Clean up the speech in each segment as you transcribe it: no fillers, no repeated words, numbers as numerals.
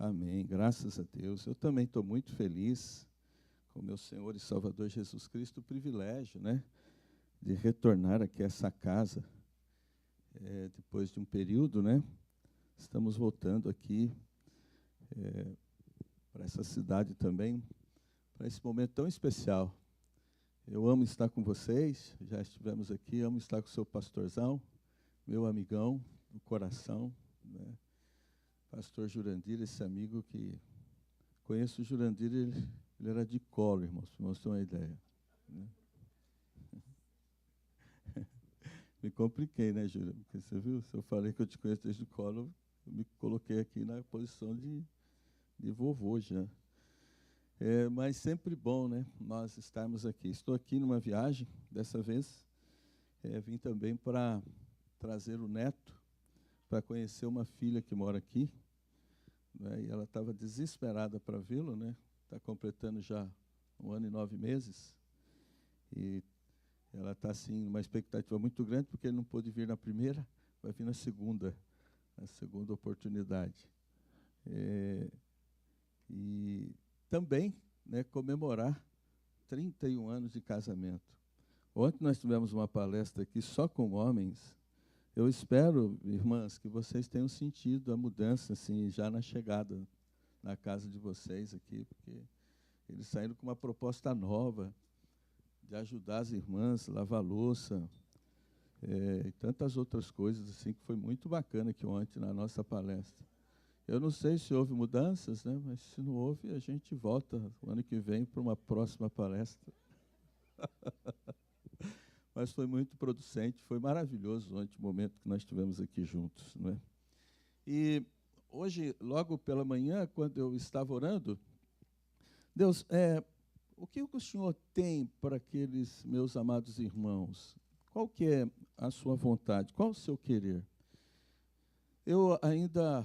Amém, graças a Deus. Eu também estou muito feliz com meu Senhor e Salvador Jesus Cristo, o privilégio, né, de retornar aqui a essa casa, depois de um período, né, estamos voltando aqui para essa cidade também, para esse momento tão especial. Eu amo estar com vocês, já estivemos aqui, amo estar com o seu pastorzão, meu amigão do coração, né, pastor Jurandir, esse amigo que conheço o Jurandir, ele era de colo, irmãos, para nós terem uma ideia. Né? Me compliquei, né, Júlia? Porque você viu, se eu falei que eu te conheço desde o colo, eu me coloquei aqui na posição de vovô já. Mas sempre bom, né, nós estarmos aqui. Estou aqui numa viagem, dessa vez, vim também para trazer o neto, para conhecer uma filha que mora aqui, né, e ela estava desesperada para vê-lo, né, está completando já 1 ano e 9 meses, e ela está, assim, numa expectativa muito grande, porque ele não pôde vir na primeira, vai vir na segunda oportunidade. E também, né, comemorar 31 anos de casamento. Ontem nós tivemos uma palestra aqui só com homens. Eu espero, irmãs, que vocês tenham sentido a mudança, assim, já na chegada na casa de vocês aqui, porque eles saíram com uma proposta nova de ajudar as irmãs, lavar louça, e tantas outras coisas, assim, que foi muito bacana aqui ontem na nossa palestra. Eu não sei se houve mudanças, né, mas se não houve, a gente volta o ano que vem para uma próxima palestra. Mas foi muito producente, foi maravilhoso ontem o momento que nós tivemos aqui juntos, não é? E hoje, logo pela manhã, quando eu estava orando, Deus, o que o Senhor tem para aqueles meus amados irmãos? Qual que é a sua vontade? Qual o seu querer? Eu ainda,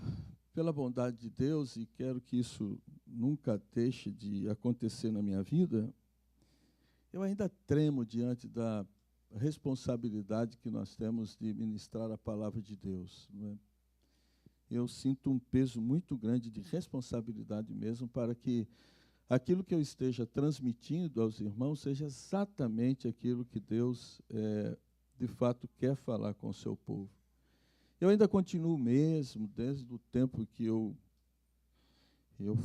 pela bondade de Deus, e quero que isso nunca deixe de acontecer na minha vida, eu ainda tremo diante da responsabilidade que nós temos de ministrar a palavra de Deus. Não é? Eu sinto um peso muito grande de responsabilidade mesmo para que aquilo que eu esteja transmitindo aos irmãos seja exatamente aquilo que Deus, de fato, quer falar com o seu povo. Eu ainda continuo mesmo, desde o tempo que eu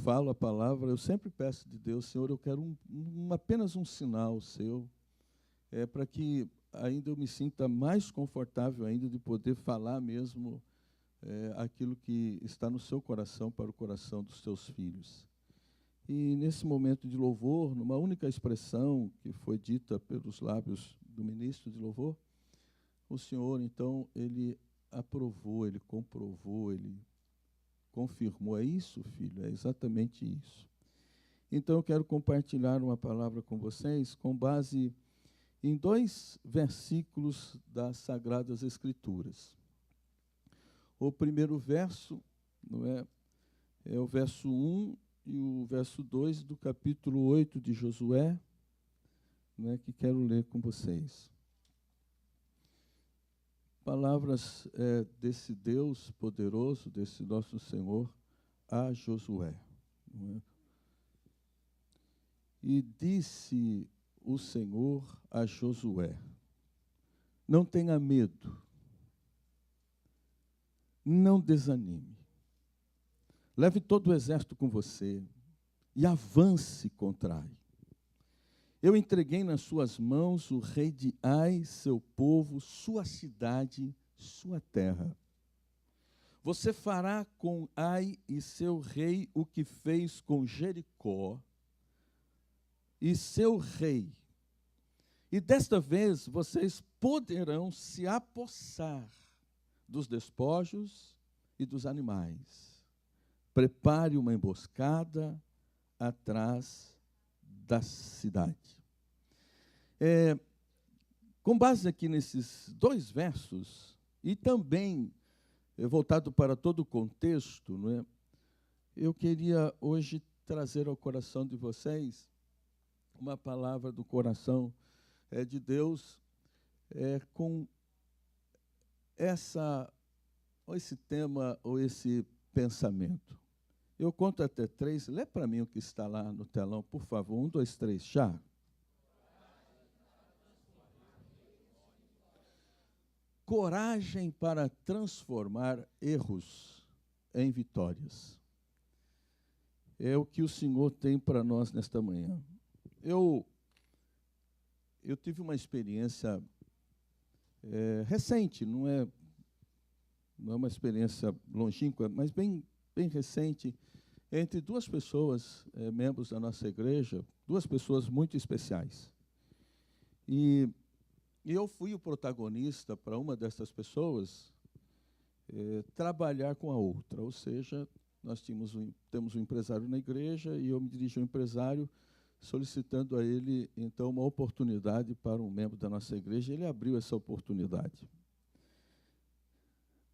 falo a palavra, eu sempre peço de Deus, Senhor, eu quero apenas um sinal seu, para que ainda eu me sinta mais confortável ainda de poder falar mesmo aquilo que está no seu coração para o coração dos teus filhos. E nesse momento de louvor, numa única expressão que foi dita pelos lábios do ministro de louvor, o Senhor, então, ele aprovou, ele comprovou, ele confirmou. É isso, filho, é exatamente isso. Então, eu quero compartilhar uma palavra com vocês com base em 2 versículos das Sagradas Escrituras. O primeiro verso, não é o verso 1 e o verso 2 do capítulo 8 de Josué, né, que quero ler com vocês. Palavras desse Deus poderoso, desse nosso Senhor, a Josué. Não é? E disse o Senhor a Josué: não tenha medo, não desanime. Leve todo o exército com você e avance contra Ai. Eu entreguei nas suas mãos o rei de Ai, seu povo, sua cidade, sua terra. Você fará com Ai e seu rei o que fez com Jericó e seu rei. E desta vez vocês poderão se apossar dos despojos e dos animais. Prepare uma emboscada atrás da cidade. Com base aqui nesses 2 versos, e também voltado para todo o contexto, não é? Eu queria hoje trazer ao coração de vocês uma palavra do coração de Deus com esse tema ou esse pensamento. Eu conto até 3. Lê para mim o que está lá no telão, por favor. 1, 2, 3, já. Coragem para transformar erros em vitórias. É o que o Senhor tem para nós nesta manhã. Eu tive uma experiência recente, não é uma experiência longínqua, mas bem recente, entre duas pessoas, membros da nossa igreja, duas pessoas muito especiais. E eu fui o protagonista para uma dessas pessoas trabalhar com a outra, ou seja, nós temos um empresário na igreja e eu me dirigi ao empresário solicitando a ele, então, uma oportunidade para um membro da nossa igreja. Ele abriu essa oportunidade.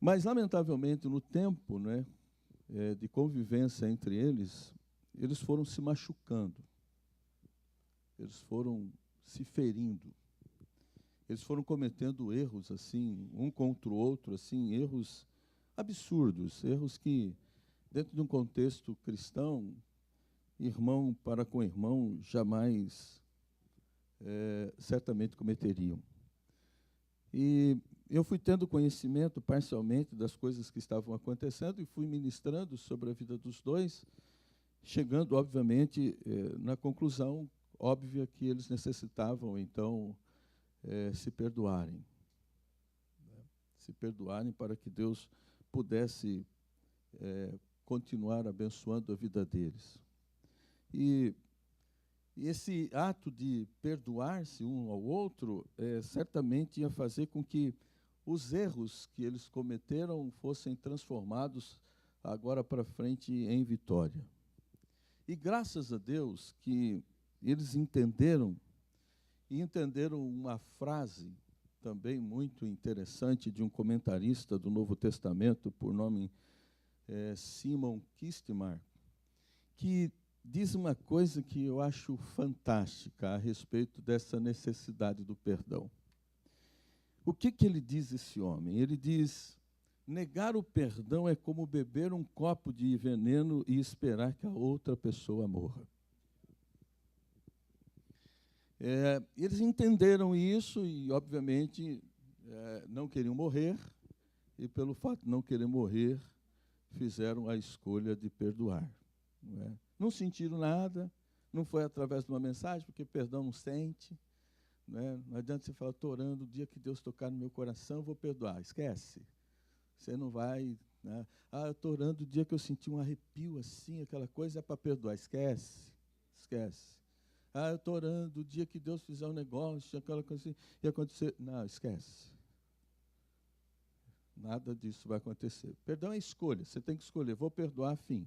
Mas, lamentavelmente, no tempo, né, de convivência entre eles foram se machucando, eles foram se ferindo, eles foram cometendo erros, assim, um contra o outro, assim, erros absurdos, erros que, dentro de um contexto cristão, irmão para com irmão, jamais, certamente cometeriam. E eu fui tendo conhecimento, parcialmente, das coisas que estavam acontecendo e fui ministrando sobre a vida dos dois, chegando, obviamente, na conclusão óbvia que eles necessitavam, então, se perdoarem. Se perdoarem para que Deus pudesse continuar abençoando a vida deles. E esse ato de perdoar-se um ao outro certamente ia fazer com que os erros que eles cometeram fossem transformados agora para frente em vitória. E graças a Deus que eles entenderam uma frase também muito interessante de um comentarista do Novo Testamento, por nome Simon Kistemaker, que diz uma coisa que eu acho fantástica a respeito dessa necessidade do perdão. O que ele diz, esse homem? Ele diz: negar o perdão é como beber um copo de veneno e esperar que a outra pessoa morra. Eles entenderam isso e, obviamente, não queriam morrer, e pelo fato de não querer morrer, fizeram a escolha de perdoar. Não sentiram nada, não foi através de uma mensagem, porque perdão não sente. Não adianta você falar, estou orando, o dia que Deus tocar no meu coração, eu vou perdoar. Esquece. Você não vai. Né? Eu estou orando o dia que eu senti um arrepio assim, aquela coisa é para perdoar. Esquece. Eu estou orando o dia que Deus fizer um negócio, aquela coisa assim, e acontecer. Não, esquece. Nada disso vai acontecer. Perdão é escolha, você tem que escolher, vou perdoar, fim.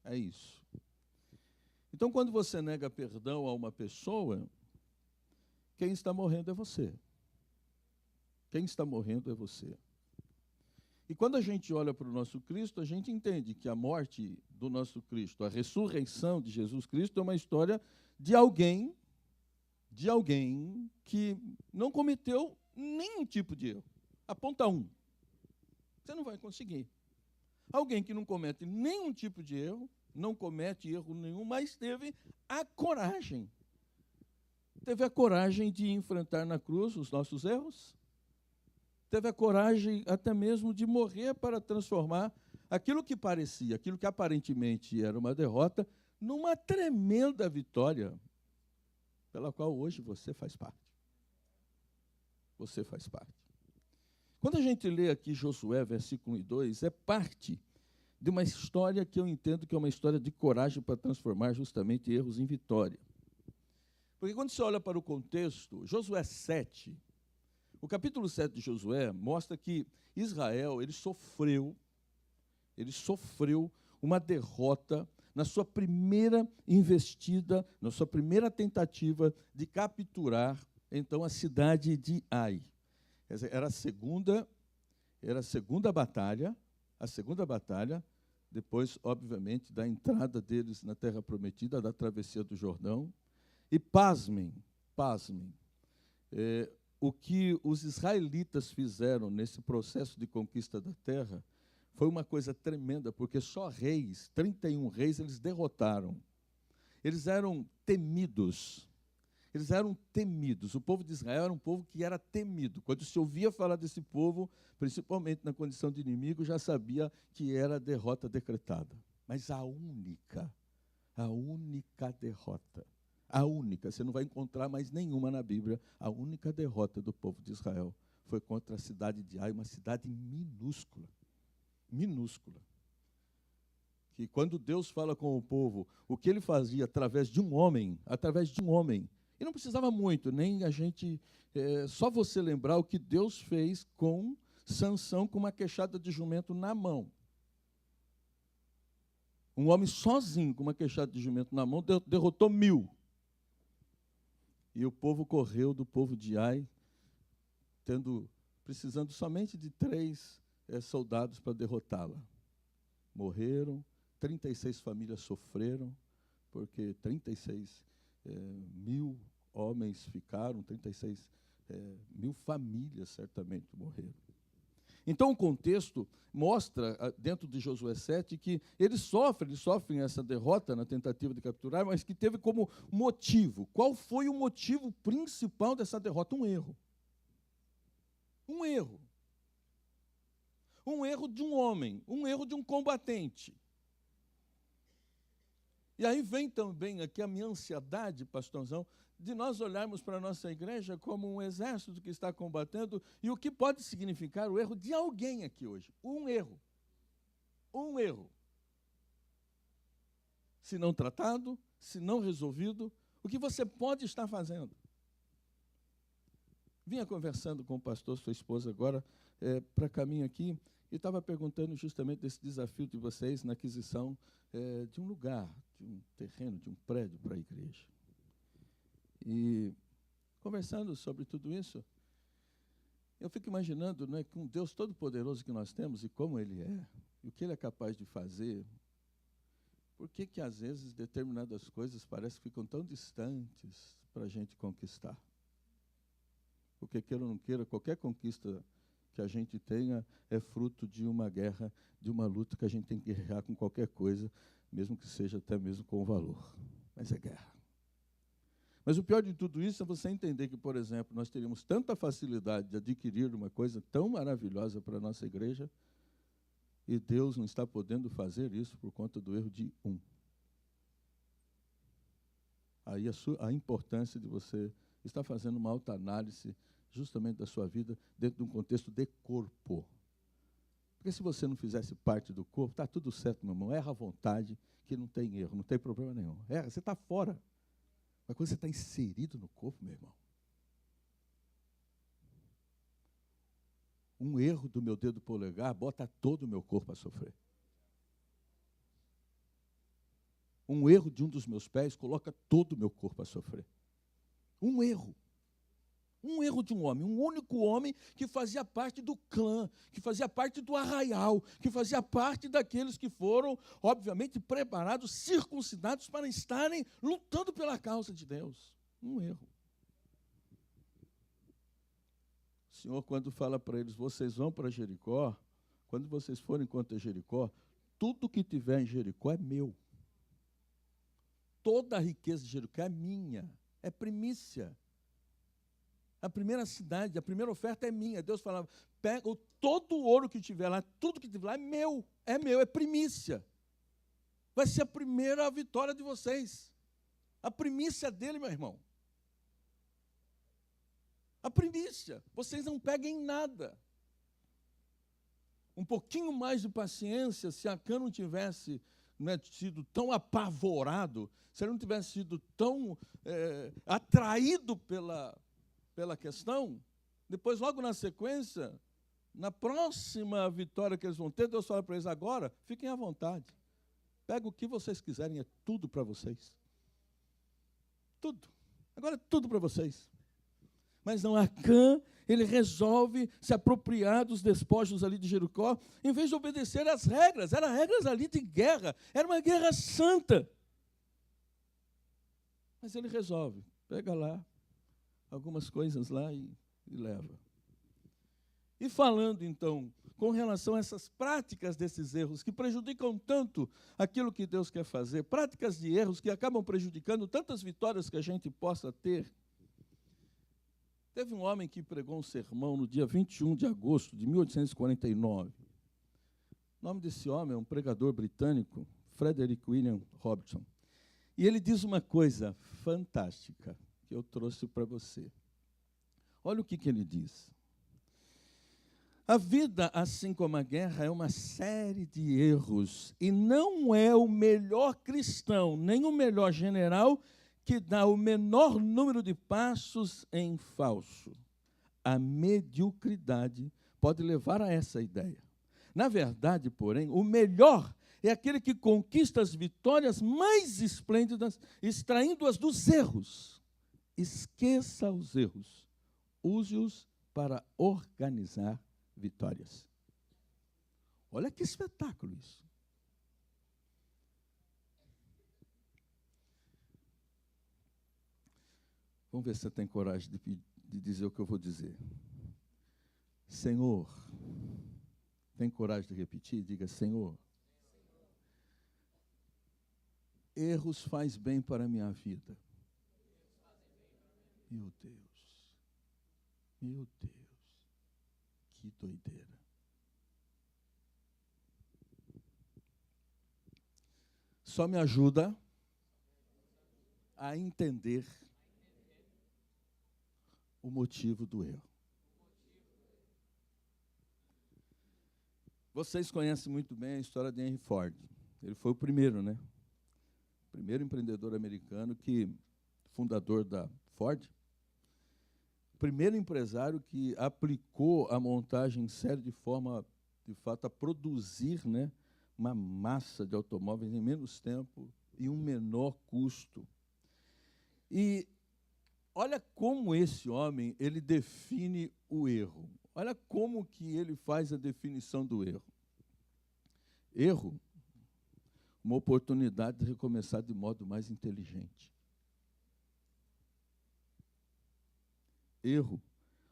É isso. Então, quando você nega perdão a uma pessoa, quem está morrendo é você. Quem está morrendo é você. E quando a gente olha para o nosso Cristo, a gente entende que a morte do nosso Cristo, a ressurreição de Jesus Cristo é uma história de alguém que não cometeu nenhum tipo de erro. Aponta um. Você não vai conseguir. Alguém que não comete nenhum tipo de erro, não comete erro nenhum, mas teve a coragem. Teve a coragem de enfrentar na cruz os nossos erros. Teve a coragem até mesmo de morrer para transformar aquilo que parecia, aquilo que aparentemente era uma derrota, numa tremenda vitória, pela qual hoje você faz parte. Você faz parte. Quando a gente lê aqui Josué, versículo 1 e 2, é parte de uma história que eu entendo que é uma história de coragem para transformar justamente erros em vitória. Porque quando você olha para o contexto, Josué 7, o capítulo 7 de Josué mostra que Israel, ele sofreu uma derrota na sua primeira investida, na sua primeira tentativa de capturar, então, a cidade de Ai. Quer dizer, era a segunda batalha, depois, obviamente, da entrada deles na Terra Prometida, da travessia do Jordão. E pasmem, o que os israelitas fizeram nesse processo de conquista da terra Foi uma coisa tremenda, porque só reis, 31 reis, eles derrotaram. Eles eram temidos. Eles eram temidos. O povo de Israel era um povo que era temido. Quando se ouvia falar desse povo, principalmente na condição de inimigo, já sabia que era a derrota decretada. Mas a única derrota, a única, você não vai encontrar mais nenhuma na Bíblia, a única derrota do povo de Israel foi contra a cidade de Ai, uma cidade minúscula. Minúscula. Que quando Deus fala com o povo, o que ele fazia através de um homem, e não precisava muito, nem a gente, só você lembrar o que Deus fez com Sansão com uma queixada de jumento na mão. Um homem sozinho com uma queixada de jumento na mão derrotou 1000. E o povo correu do povo de Ai, precisando somente de 3 soldados para derrotá-la. Morreram, 36 famílias sofreram, porque 36.000 homens ficaram, 36.000 famílias certamente morreram. Então o contexto mostra, dentro de Josué 7, que eles sofrem essa derrota na tentativa de capturar, mas que teve como motivo. Qual foi o motivo principal dessa derrota? Um erro. Um erro. Um erro de um homem, um erro de um combatente. E aí vem também aqui a minha ansiedade, pastorzão, de nós olharmos para a nossa igreja como um exército que está combatendo, e o que pode significar o erro de alguém aqui hoje. Um erro. Um erro. Se não tratado, se não resolvido, o que você pode estar fazendo? Vinha conversando com o pastor, sua esposa agora, para caminho aqui, e estava perguntando justamente desse desafio de vocês na aquisição de um lugar, de um terreno, de um prédio para a igreja. E conversando sobre tudo isso, eu fico imaginando, né, com o Deus Todo-Poderoso que nós temos e como Ele é, e o que Ele é capaz de fazer, por que que às vezes determinadas coisas parecem que ficam tão distantes para a gente conquistar? Porque queira ou não queira, qualquer conquista que a gente tenha é fruto de uma guerra, de uma luta que a gente tem que guerrear com qualquer coisa, mesmo que seja até mesmo com valor. Mas é guerra. Mas o pior de tudo isso é você entender que, por exemplo, nós teríamos tanta facilidade de adquirir uma coisa tão maravilhosa para a nossa igreja, e Deus não está podendo fazer isso por conta do erro de um. Aí a importância de você estar fazendo uma autoanálise justamente da sua vida dentro de um contexto de corpo. Porque se você não fizesse parte do corpo, está tudo certo, meu irmão, erra à vontade, que não tem erro, não tem problema nenhum. Erra, você está fora. Mas quando você está inserido no corpo, meu irmão, um erro do meu dedo polegar bota todo o meu corpo a sofrer. Um erro de um dos meus pés coloca todo o meu corpo a sofrer. Um erro. Um erro de um homem, um único homem que fazia parte do clã, que fazia parte do arraial, que fazia parte daqueles que foram, obviamente, preparados, circuncidados para estarem lutando pela causa de Deus. Um erro. O Senhor, quando fala para eles, vocês vão para Jericó, quando vocês forem contra Jericó, tudo que tiver em Jericó é meu. Toda a riqueza de Jericó é minha, é primícia. A primeira cidade, a primeira oferta é minha. Deus falava, pega todo o ouro que tiver lá, tudo que tiver lá é meu, é primícia. Vai ser a primeira vitória de vocês. A primícia dele, meu irmão. A primícia. Vocês não peguem nada. Um pouquinho mais de paciência, se Acã não tivesse sido tão apavorado, se ele não tivesse sido tão atraído pela questão, depois, logo na sequência, na próxima vitória que eles vão ter, Deus fala para eles, agora, fiquem à vontade. Pega o que vocês quiserem, é tudo para vocês. Tudo. Agora é tudo para vocês. Mas não, Acã, ele resolve se apropriar dos despojos ali de Jericó, em vez de obedecer às regras. Eram regras ali de guerra, era uma guerra santa. Mas ele resolve, pega lá algumas coisas lá e leva. E falando, então, com relação a essas práticas desses erros que prejudicam tanto aquilo que Deus quer fazer, práticas de erros que acabam prejudicando tantas vitórias que a gente possa ter. Teve um homem que pregou um sermão no dia 21 de agosto de 1849. O nome desse homem é um pregador britânico, Frederick William Robertson. E ele diz uma coisa fantástica que eu trouxe para você. Olha o que ele diz. A vida, assim como a guerra, é uma série de erros. E não é o melhor cristão, nem o melhor general, que dá o menor número de passos em falso. A mediocridade pode levar a essa ideia. Na verdade, porém, o melhor é aquele que conquista as vitórias mais esplêndidas, extraindo-as dos erros. Esqueça os erros. Use-os para organizar vitórias. Olha que espetáculo isso. Vamos ver se você tem coragem de dizer o que eu vou dizer. Senhor, tem coragem de repetir? Diga, Senhor, erros faz bem para a minha vida. Meu Deus, que doideira. Só me ajuda a entender o motivo do erro. Vocês conhecem muito bem a história de Henry Ford. Ele foi o primeiro, né? O primeiro empreendedor americano fundador da Ford. O primeiro empresário que aplicou a montagem em série de forma, de fato, a produzir, né, uma massa de automóveis em menos tempo e um menor custo. E olha como esse homem, ele define o erro. Olha como que ele faz a definição do erro. Erro, uma oportunidade de recomeçar de modo mais inteligente. Erro,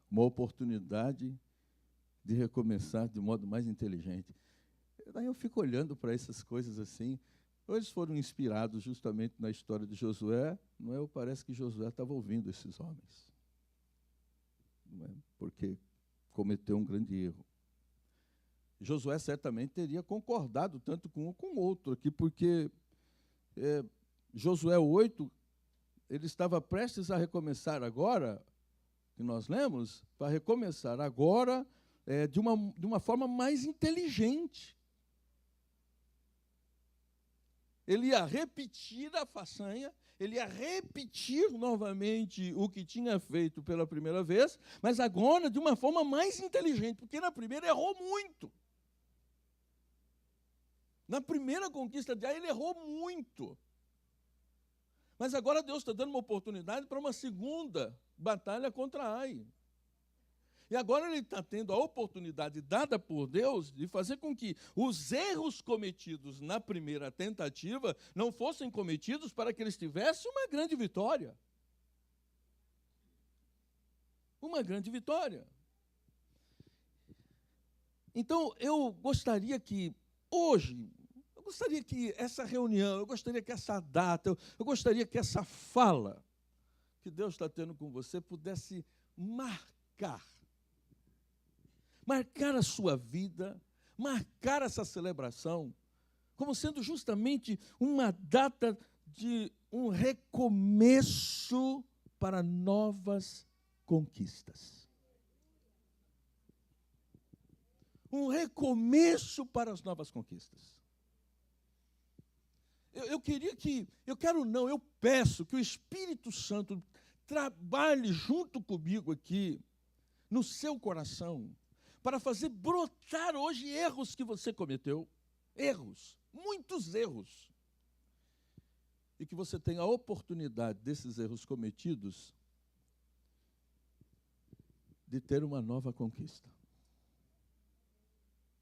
uma oportunidade de recomeçar de modo mais inteligente. Daí eu fico olhando para essas coisas assim. Eles foram inspirados justamente na história de Josué, não é? Parece que Josué estava ouvindo esses homens, não é? Porque cometeu um grande erro. Josué certamente teria concordado tanto com um como com o outro aqui, porque Josué 8, ele estava prestes a recomeçar agora, que nós lemos, para recomeçar agora de uma forma mais inteligente. Ele ia repetir a façanha, ele ia repetir novamente o que tinha feito pela primeira vez, mas agora de uma forma mais inteligente, porque na primeira errou muito. Na primeira conquista de Ai, ele errou muito. Mas agora Deus está dando uma oportunidade para uma segunda batalha contra Ai. E agora ele está tendo a oportunidade dada por Deus de fazer com que os erros cometidos na primeira tentativa não fossem cometidos para que eles tivessem uma grande vitória. Uma grande vitória. Então, eu gostaria que hoje, eu gostaria que essa reunião, eu gostaria que essa data, eu gostaria que essa fala que Deus está tendo com você pudesse marcar a sua vida, marcar essa celebração, como sendo justamente uma data de um recomeço para novas conquistas. Um recomeço para as novas conquistas. Eu peço que o Espírito Santo trabalhe junto comigo aqui, no seu coração, para fazer brotar hoje erros que você cometeu. Erros, muitos erros. E que você tenha a oportunidade desses erros cometidos de ter uma nova conquista.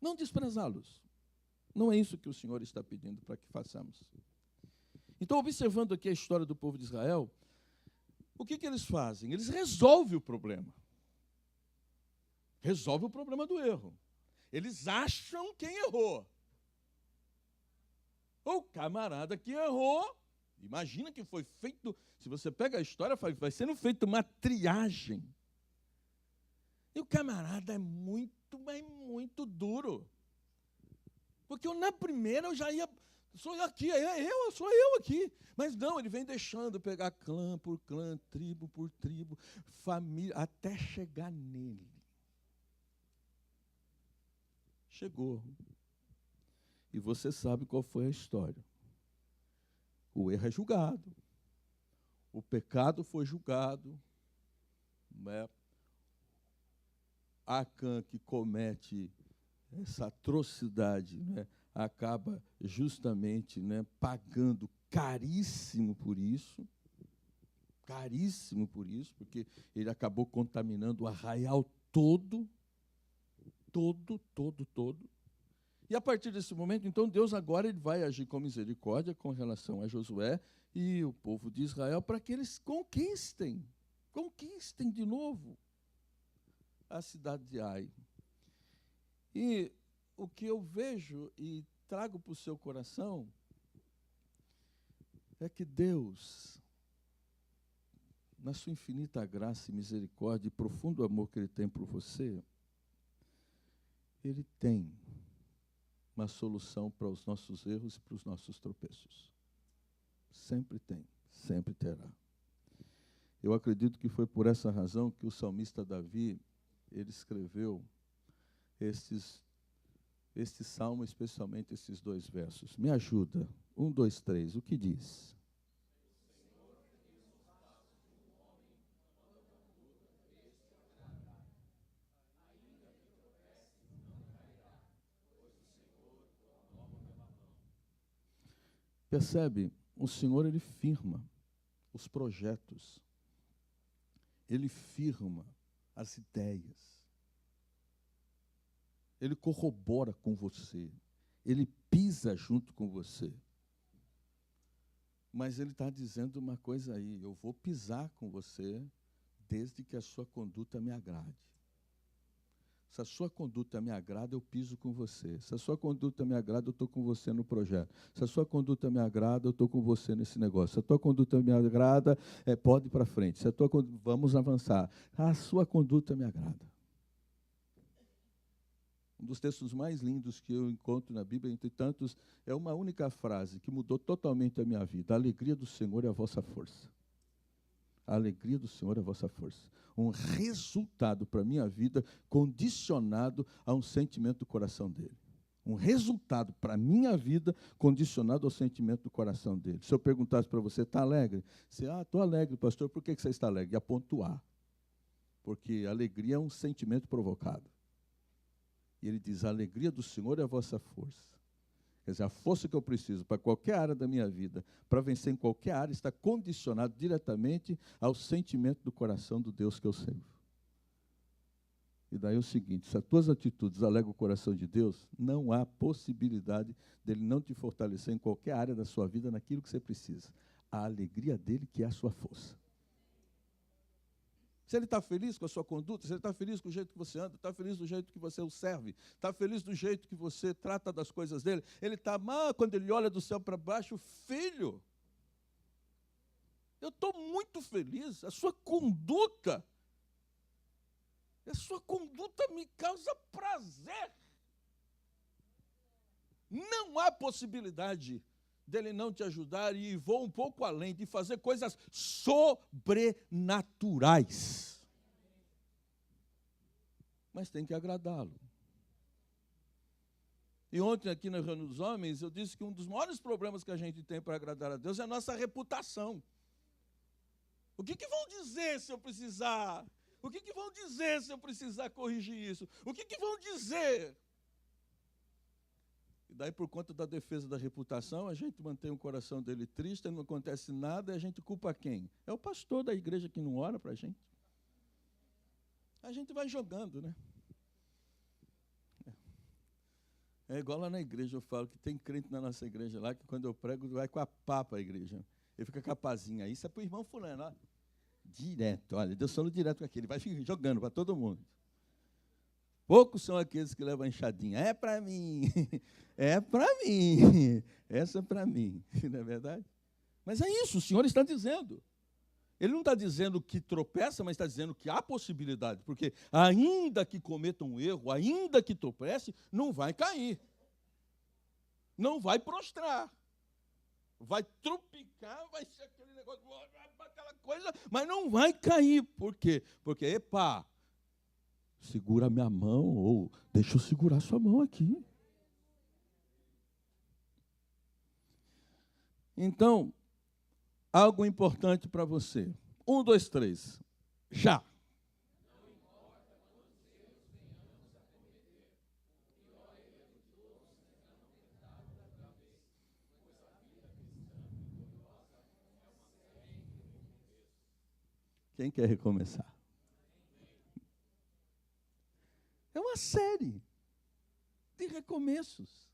Não desprezá-los. Não é isso que o Senhor está pedindo para que façamos. Então, observando aqui a história do povo de Israel, o que eles fazem? Eles resolvem o problema. resolve o problema do erro. Eles acham quem errou. O camarada que errou, imagina que foi feito, se você pega a história, vai sendo feita uma triagem. E o camarada é muito duro. Porque na primeira eu já ia, sou eu aqui. Mas não, ele vem deixando pegar clã por clã, tribo por tribo, família, até chegar nele. Chegou. E você sabe qual foi a história. O erro é julgado. O pecado foi julgado. Né? Acã, que comete essa atrocidade, né, acaba justamente, né, pagando caríssimo por isso, porque ele acabou contaminando o arraial todo. E a partir desse momento, então, Deus agora ele vai agir com misericórdia com relação a Josué e o povo de Israel para que eles conquistem de novo a cidade de Ai. E o que eu vejo e trago para o seu coração é que Deus, na sua infinita graça e misericórdia e profundo amor que Ele tem por você, Ele tem uma solução para os nossos erros e para os nossos tropeços. Sempre tem, sempre terá. Eu acredito que foi por essa razão que o salmista Davi, ele escreveu este salmo, especialmente esses 2 versos. Me ajuda. 1, 2, 3. O que diz? Percebe? O Senhor, Ele firma os projetos. Ele firma as ideias. Ele corrobora com você. Ele pisa junto com você. Mas Ele está dizendo uma coisa aí: eu vou pisar com você desde que a sua conduta me agrade. Se a sua conduta me agrada, eu piso com você. Se a sua conduta me agrada, eu estou com você no projeto. Se a sua conduta me agrada, eu estou com você nesse negócio. Se a tua conduta me agrada, pode ir para frente. Se a tua, vamos avançar. A sua conduta me agrada. Um dos textos mais lindos que eu encontro na Bíblia, entre tantos, é uma única frase que mudou totalmente a minha vida. A alegria do Senhor é a vossa força. A alegria do Senhor é a vossa força. Um resultado para a minha vida condicionado a um sentimento do coração dele. Um resultado para a minha vida condicionado ao sentimento do coração dele. Se eu perguntasse para você, está alegre? Você, estou alegre, pastor. Por que você está alegre? E a pontuar. Porque alegria é um sentimento provocado. E ele diz, a alegria do Senhor é a vossa força. Quer dizer, a força que eu preciso para qualquer área da minha vida, para vencer em qualquer área, está condicionado diretamente ao sentimento do coração do Deus que eu servo. E daí é o seguinte, se as tuas atitudes alegram o coração de Deus, não há possibilidade dele não te fortalecer em qualquer área da sua vida, naquilo que você precisa. A alegria dele que é a sua força. Se ele está feliz com a sua conduta, se ele está feliz com o jeito que você anda, está feliz do jeito que você o serve, está feliz do jeito que você trata das coisas dele, ele está, quando ele olha do céu para baixo, filho, eu estou muito feliz, a sua conduta me causa prazer. Não há possibilidade dele não te ajudar e vou um pouco além, de fazer coisas sobrenaturais. Mas tem que agradá-lo. E ontem aqui na Reunião dos Homens, eu disse que um dos maiores problemas que a gente tem para agradar a Deus é a nossa reputação. O que vão dizer se eu precisar? O que vão dizer se eu precisar corrigir isso? O que vão dizer? E daí, por conta da defesa da reputação, a gente mantém o coração dele triste, não acontece nada, e a gente culpa quem? É o pastor da igreja que não ora para a gente. A gente vai jogando, né? É igual lá na igreja, eu falo que tem crente na nossa igreja lá, que quando eu prego, vai com a pá para a igreja. Ele fica com a pazinha. Isso é para o irmão fulano, ó. Direto, olha, Deus falou direto com aquele, vai jogando para todo mundo. Poucos são aqueles que levam a enxadinha. É para mim, é para mim, essa é para mim. Não é verdade? Mas é isso, o Senhor está dizendo. Ele não está dizendo que tropeça, mas está dizendo que há possibilidade. Porque ainda que cometa um erro, ainda que tropece, não vai cair. Não vai prostrar. Vai tropicar, vai ser aquele negócio, aquela coisa, mas não vai cair. Por quê? Porque, epa, segura a minha mão, ou deixa eu segurar sua mão aqui. Então, algo importante para você. 1, 2, 3. Já. Quem quer recomeçar? É uma série de recomeços.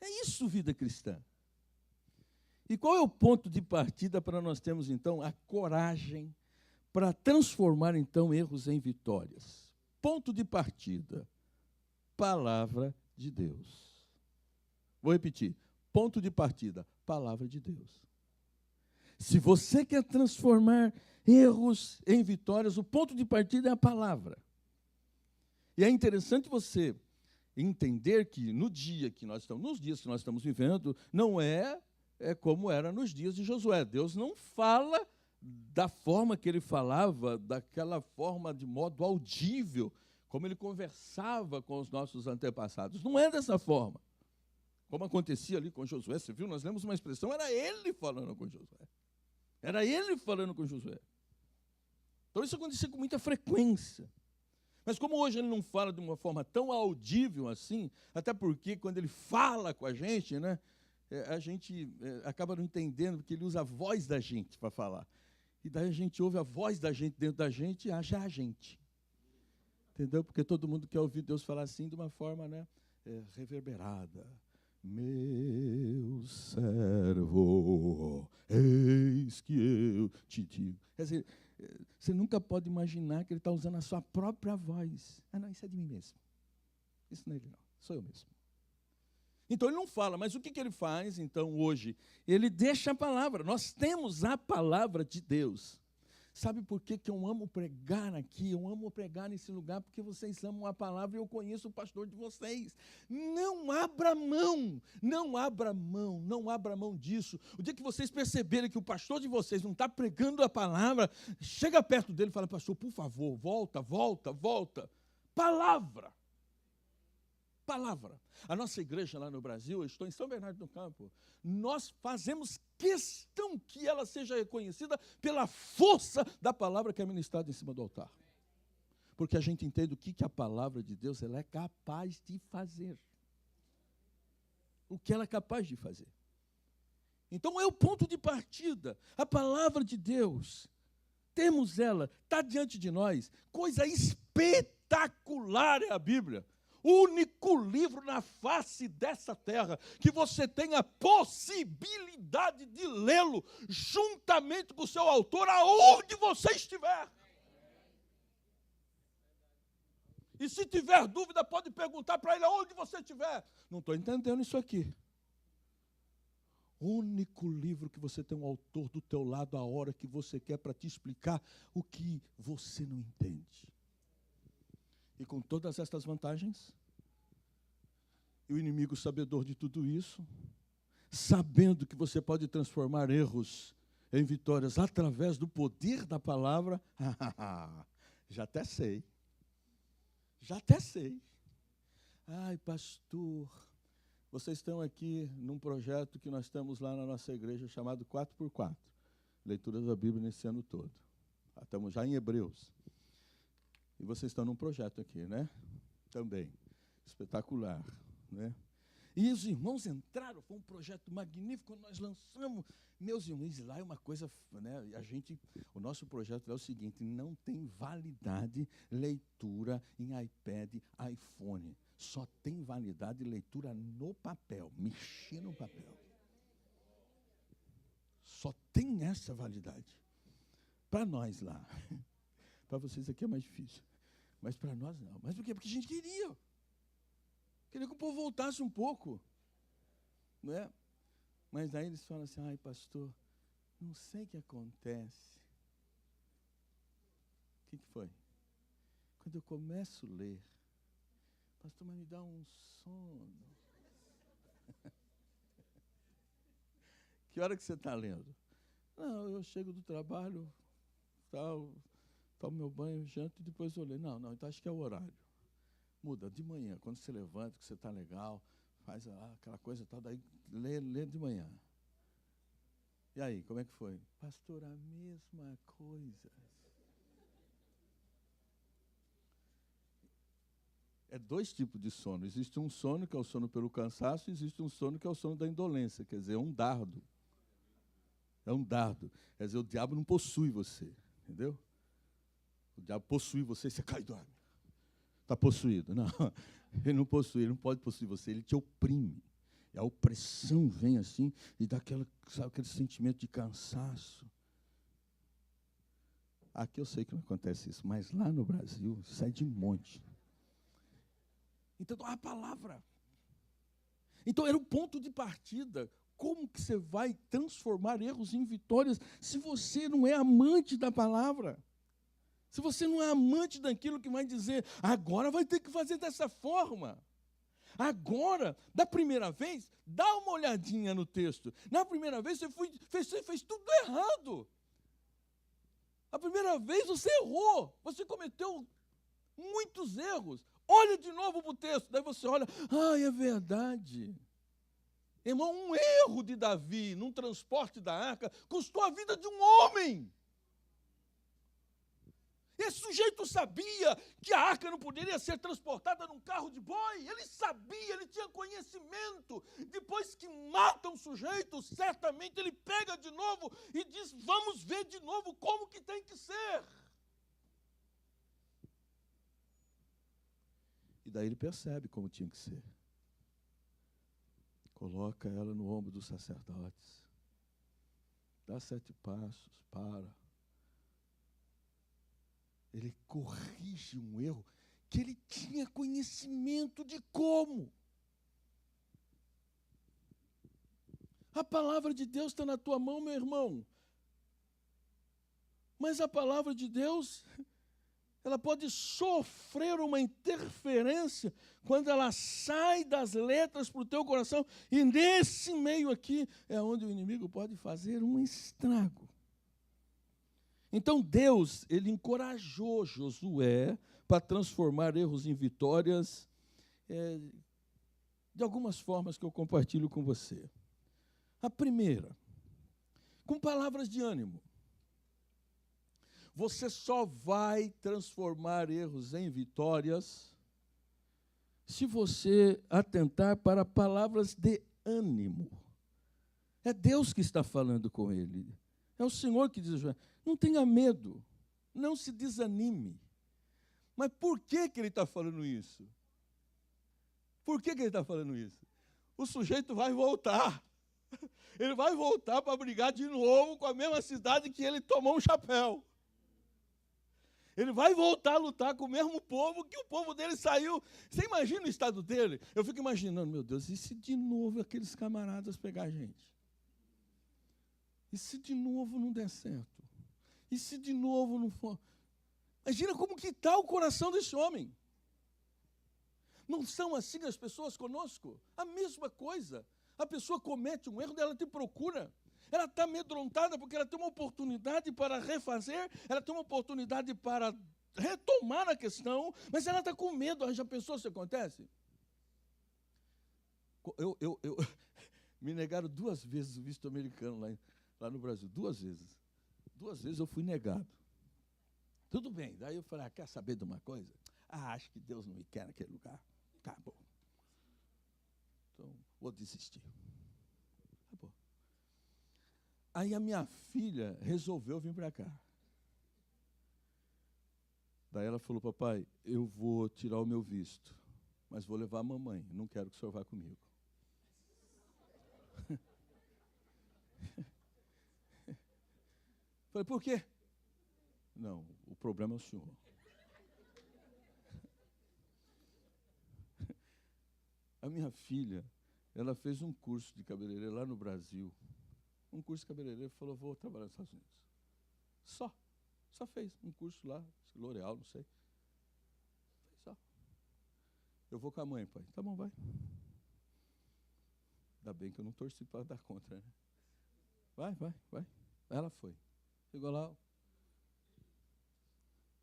É isso, vida cristã. E qual é o ponto de partida para nós termos, então, a coragem para transformar, então, erros em vitórias? Ponto de partida, palavra de Deus. Vou repetir. Ponto de partida, palavra de Deus. Se você quer transformar erros em vitórias, o ponto de partida é a palavra. E é interessante você entender que nos dias que nós estamos vivendo, não é como era nos dias de Josué. Deus não fala da forma que ele falava, daquela forma de modo audível, como ele conversava com os nossos antepassados. Não é dessa forma. Como acontecia ali com Josué, você viu? Nós lemos uma expressão, era ele falando com Josué. Era ele falando com Josué. Então isso acontecia com muita frequência. Mas como hoje ele não fala de uma forma tão audível assim, até porque quando ele fala com a gente, né, a gente acaba não entendendo, porque ele usa a voz da gente para falar. E daí a gente ouve a voz da gente dentro da gente e acha a gente. Entendeu? Porque todo mundo quer ouvir Deus falar assim de uma forma, né, reverberada. Meu servo, eis que eu te digo. Quer dizer, você nunca pode imaginar que ele está usando a sua própria voz. Ah, não, isso é de mim mesmo. Isso não é ele, não. Sou eu mesmo. Então, ele não fala, mas o que ele faz, então, hoje? Ele deixa a palavra. Nós temos a palavra de Deus. Sabe por que eu amo pregar aqui? Eu amo pregar nesse lugar porque vocês amam a palavra e eu conheço o pastor de vocês. Não abra mão, não abra mão, não abra mão disso. O dia que vocês perceberem que o pastor de vocês não está pregando a palavra, chega perto dele e fala, pastor, por favor, volta, volta, volta. Palavra. Palavra. A nossa igreja lá no Brasil, eu estou em São Bernardo do Campo, nós fazemos questão que ela seja reconhecida pela força da palavra que é ministrada em cima do altar. Porque a gente entende o que a palavra de Deus ela é capaz de fazer. O que ela é capaz de fazer. Então é o ponto de partida. A palavra de Deus, temos ela, está diante de nós. Coisa espetacular é a Bíblia. O único livro na face dessa terra que você tem a possibilidade de lê-lo juntamente com o seu autor, aonde você estiver. E se tiver dúvida, pode perguntar para ele aonde você estiver. Não estou entendendo isso aqui. O único livro que você tem um autor do teu lado a hora que você quer para te explicar o que você não entende. E com todas estas vantagens, e o inimigo sabedor de tudo isso, sabendo que você pode transformar erros em vitórias através do poder da palavra, já até sei. Já até sei. Ai, pastor, vocês estão aqui num projeto que nós temos lá na nossa igreja chamado 4x4. Leitura da Bíblia nesse ano todo. Estamos já em Hebreus. E vocês estão num projeto aqui, né? Também. Espetacular, né? E os irmãos entraram, foi um projeto magnífico, quando nós lançamos. Meus irmãos, lá é uma coisa, né? O nosso projeto é o seguinte, não tem validade leitura em iPad, iPhone. Só tem validade leitura no papel, mexer no papel. Só tem essa validade. Para nós lá. Para vocês aqui é mais difícil. Mas para nós não. Mas por quê? Porque a gente queria. Queria que o povo voltasse um pouco. Não é? Mas aí eles falam assim, ai pastor, não sei o que acontece. O que foi? Quando eu começo a ler, pastor, mas me dá um sono. Que hora que você está lendo? Não, eu chego do trabalho, tomo meu banho, janto e depois eu leio. Não, então acho que é o horário. Muda, de manhã, quando você levanta, que você está legal, faz aquela coisa e tal, daí lê de manhã. E aí, como é que foi? Pastor, a mesma coisa. É dois tipos de sono. Existe um sono que é o sono pelo cansaço, e existe um sono que é o sono da indolência, quer dizer, é um dardo. É um dardo. Quer dizer, o diabo não possui você, entendeu? O diabo possui você e você cai e dorme. Está possuído. Não, ele não possui, ele não pode possuir você, ele te oprime. E a opressão vem assim e dá aquele sentimento de cansaço. Aqui eu sei que não acontece isso, mas lá no Brasil sai de monte. Então, a palavra. Então, era o ponto de partida. Como que você vai transformar erros em vitórias se você não é amante da palavra? Se você não é amante daquilo que vai dizer, agora vai ter que fazer dessa forma. Agora, da primeira vez, dá uma olhadinha no texto. Na primeira vez, você fez tudo errado. A primeira vez você errou. Você cometeu muitos erros. Olha de novo para o texto. Daí você olha, é verdade. Irmão, um erro de Davi num transporte da arca custou a vida de um homem. Esse sujeito sabia que a arca não poderia ser transportada num carro de boi. Ele sabia, ele tinha conhecimento. Depois que mata um sujeito, certamente ele pega de novo e diz, vamos ver de novo como que tem que ser. E daí ele percebe como tinha que ser. Coloca ela no ombro dos sacerdotes. Dá 7 passos, para. Ele corrige um erro que ele tinha conhecimento de como. A palavra de Deus está na tua mão, meu irmão. Mas a palavra de Deus, ela pode sofrer uma interferência quando ela sai das letras para o teu coração. E nesse meio aqui é onde o inimigo pode fazer um estrago. Então Deus, ele encorajou Josué para transformar erros em vitórias de algumas formas que eu compartilho com você. A primeira, com palavras de ânimo. Você só vai transformar erros em vitórias se você atentar para palavras de ânimo. É Deus que está falando com ele. É o Senhor que diz, não tenha medo, não se desanime. Mas por que ele está falando isso? Por que ele está falando isso? O sujeito vai voltar. Ele vai voltar para brigar de novo com a mesma cidade que ele tomou um chapéu. Ele vai voltar a lutar com o mesmo povo que o povo dele saiu. Você imagina o estado dele? Eu fico imaginando, meu Deus, e se de novo aqueles camaradas pegar a gente? E se de novo não der certo? E se de novo não for? Imagina como que está o coração desse homem. Não são assim as pessoas conosco? A mesma coisa. A pessoa comete um erro, ela te procura. Ela está amedrontada porque ela tem uma oportunidade para refazer, ela tem uma oportunidade para retomar a questão, mas ela está com medo. Já pensou se acontece? Me negaram 2 vezes o visto americano lá no Brasil. 2 vezes. 2 vezes eu fui negado. Tudo bem. Daí eu falei, quer saber de uma coisa? Acho que Deus não me quer naquele lugar. Acabou. Então, vou desistir. Acabou. Aí a minha filha resolveu vir para cá. Daí ela falou, papai, eu vou tirar o meu visto, mas vou levar a mamãe. Não quero que o senhor vá comigo. Falei, por quê? Não, o problema é o senhor. A minha filha, ela fez um curso de cabeleireiro lá no Brasil. Um curso de cabeleireiro, falou, vou trabalhar nos Estados Unidos. Só fez um curso lá, L'Oréal, não sei. Fez só. Eu vou com a mãe, pai. Tá bom, vai. Ainda bem que eu não torci para dar contra, né? Vai. Ela foi. Chegou lá. O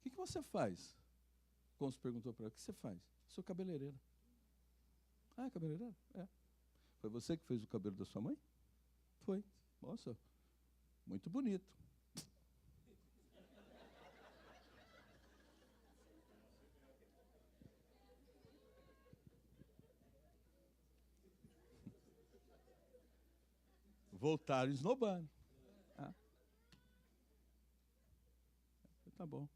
que você faz? Conso perguntou para ela, o que você faz? Sou cabeleireira. Ah, é cabeleireira? É. Foi você que fez o cabelo da sua mãe? Foi. Nossa, muito bonito. Voltaram esnobando. Ah. Tá bom.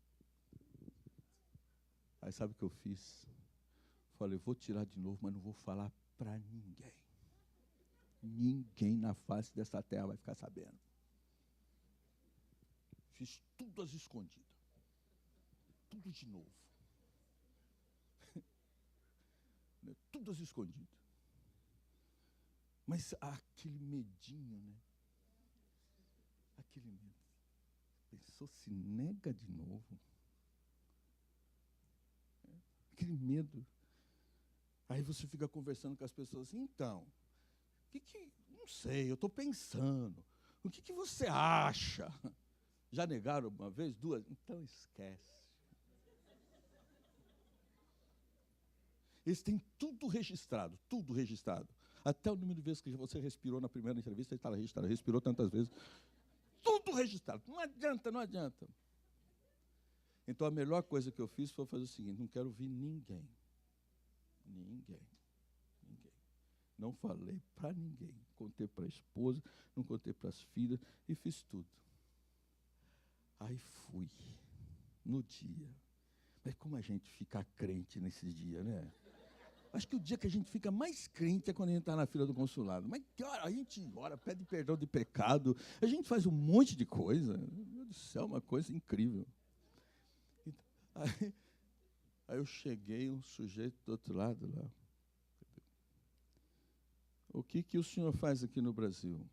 Aí sabe o que eu fiz? Falei, vou tirar de novo, mas não vou falar para ninguém. Ninguém na face dessa terra vai ficar sabendo. Fiz tudo às escondidas. Tudo de novo. Tudo às escondidas. Mas aquele medinho, né? Aquele medo. Pensou, se nega de novo? Aquele medo. Aí você fica conversando com as pessoas assim, então, não sei, eu estou pensando. O que você acha? Já negaram uma vez, duas? Então esquece. Eles têm tudo registrado, tudo registrado. Até o número de vezes que você respirou na primeira entrevista, ele está registrado, respirou tantas vezes. Tudo registrado, não adianta. Então a melhor coisa que eu fiz foi fazer o seguinte, não quero ouvir ninguém. Não falei para ninguém. Contei para a esposa, não contei para as filhas e fiz tudo. Aí fui, no dia. Mas como a gente fica crente nesses dias, né? Acho que o dia que a gente fica mais crente é quando a gente está na fila do consulado. Mas a gente ora, pede perdão de pecado, a gente faz um monte de coisa. Meu Deus do céu, uma coisa incrível. Aí eu cheguei, um sujeito do outro lado lá. O que o senhor faz aqui no Brasil?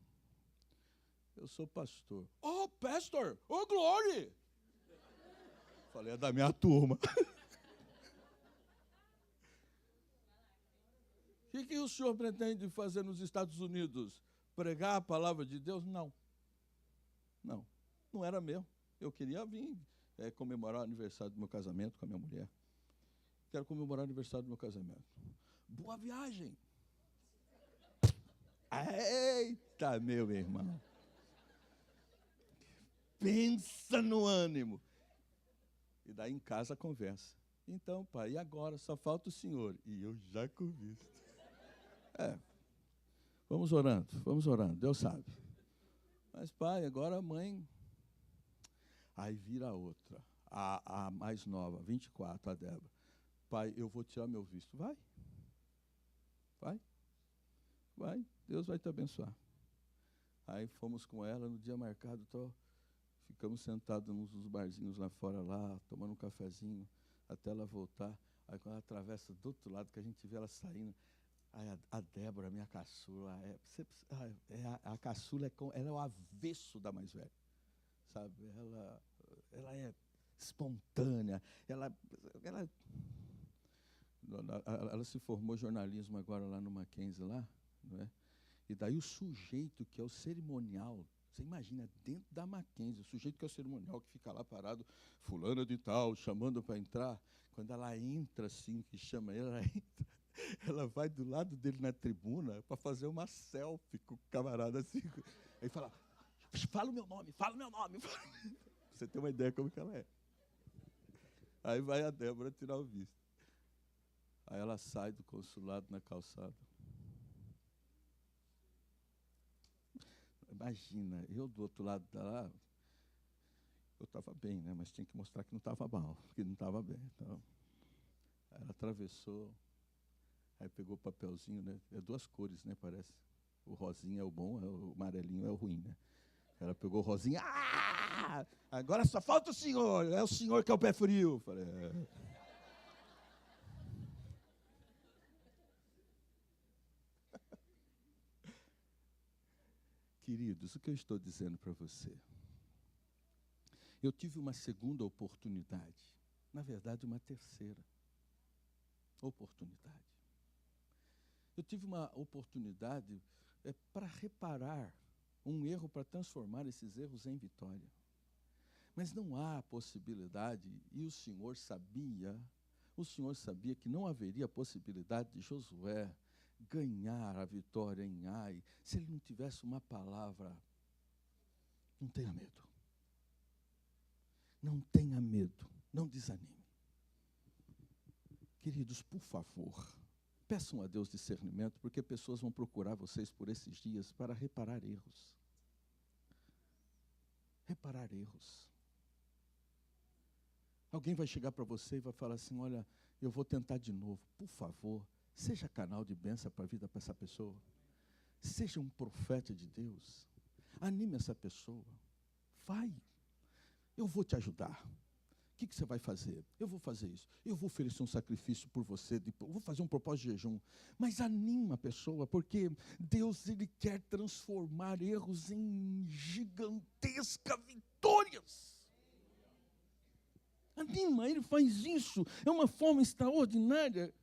Eu sou pastor. Oh, pastor! Oh, glória! Falei, é da minha turma. O que o senhor pretende fazer nos Estados Unidos? Pregar a palavra de Deus? Não era meu. Eu queria vir comemorar o aniversário do meu casamento com a minha mulher. Quero comemorar o aniversário do meu casamento. Boa viagem! Eita, meu irmão! Pensa no ânimo! E daí em casa a conversa. Então, pai, e agora? Só falta o senhor. E eu já com visto. Vamos orando, Deus sabe. Mas, pai, agora a mãe... Aí vira a outra, a mais nova, 24, a Débora. Pai, eu vou tirar meu visto. Vai, Deus vai te abençoar. Aí fomos com ela, no dia marcado, ficamos sentados nos barzinhos lá fora, lá, tomando um cafezinho, até ela voltar. Aí quando ela atravessa do outro lado, que a gente vê ela saindo, aí a Débora, minha caçula, a caçula ela é o avesso da mais velha, sabe? Ela é espontânea, ela se formou jornalismo agora lá no Mackenzie, lá, não é? E daí o sujeito que é o cerimonial, você imagina, dentro da Mackenzie, o sujeito que é o cerimonial, que fica lá parado, fulana de tal, chamando para entrar, quando ela entra assim, que chama ela entra, ela vai do lado dele na tribuna para fazer uma selfie com o camarada assim, aí fala o meu nome, fala o meu nome. Você tem uma ideia como que ela é. Aí vai a Débora tirar o visto. Aí ela sai do consulado na calçada. Imagina, eu do outro lado da lá, eu estava bem, né? Mas tinha que mostrar que não estava mal, que não estava bem. Então, ela atravessou, aí pegou o papelzinho, né? É duas cores, né? Parece. O rosinha é o bom, o amarelinho é o ruim, né? Ela pegou o rosinha, agora só falta o senhor, é o senhor que é o pé frio. Falei, Queridos, o que eu estou dizendo para você? Eu tive uma segunda oportunidade, na verdade, uma terceira oportunidade. Eu tive uma oportunidade para reparar um erro, para transformar esses erros em vitória. Mas não há possibilidade, e o Senhor sabia que não haveria possibilidade de Josué ganhar a vitória em Ai, se ele não tivesse uma palavra. Não tenha medo. Não tenha medo, não desanime. Queridos, por favor, peçam a Deus discernimento, porque pessoas vão procurar vocês por esses dias para reparar erros. Reparar erros. Alguém vai chegar para você e vai falar assim, olha, eu vou tentar de novo. Por favor, seja canal de bênção para a vida para essa pessoa. Seja um profeta de Deus. Anime essa pessoa. Vai. Eu vou te ajudar. O que você vai fazer? Eu vou fazer isso. Eu vou oferecer um sacrifício por você. Eu vou fazer um propósito de jejum. Mas anima a pessoa, porque Deus, Ele quer transformar erros em gigantescas vitórias. Anima, Ele faz isso. É uma forma extraordinária.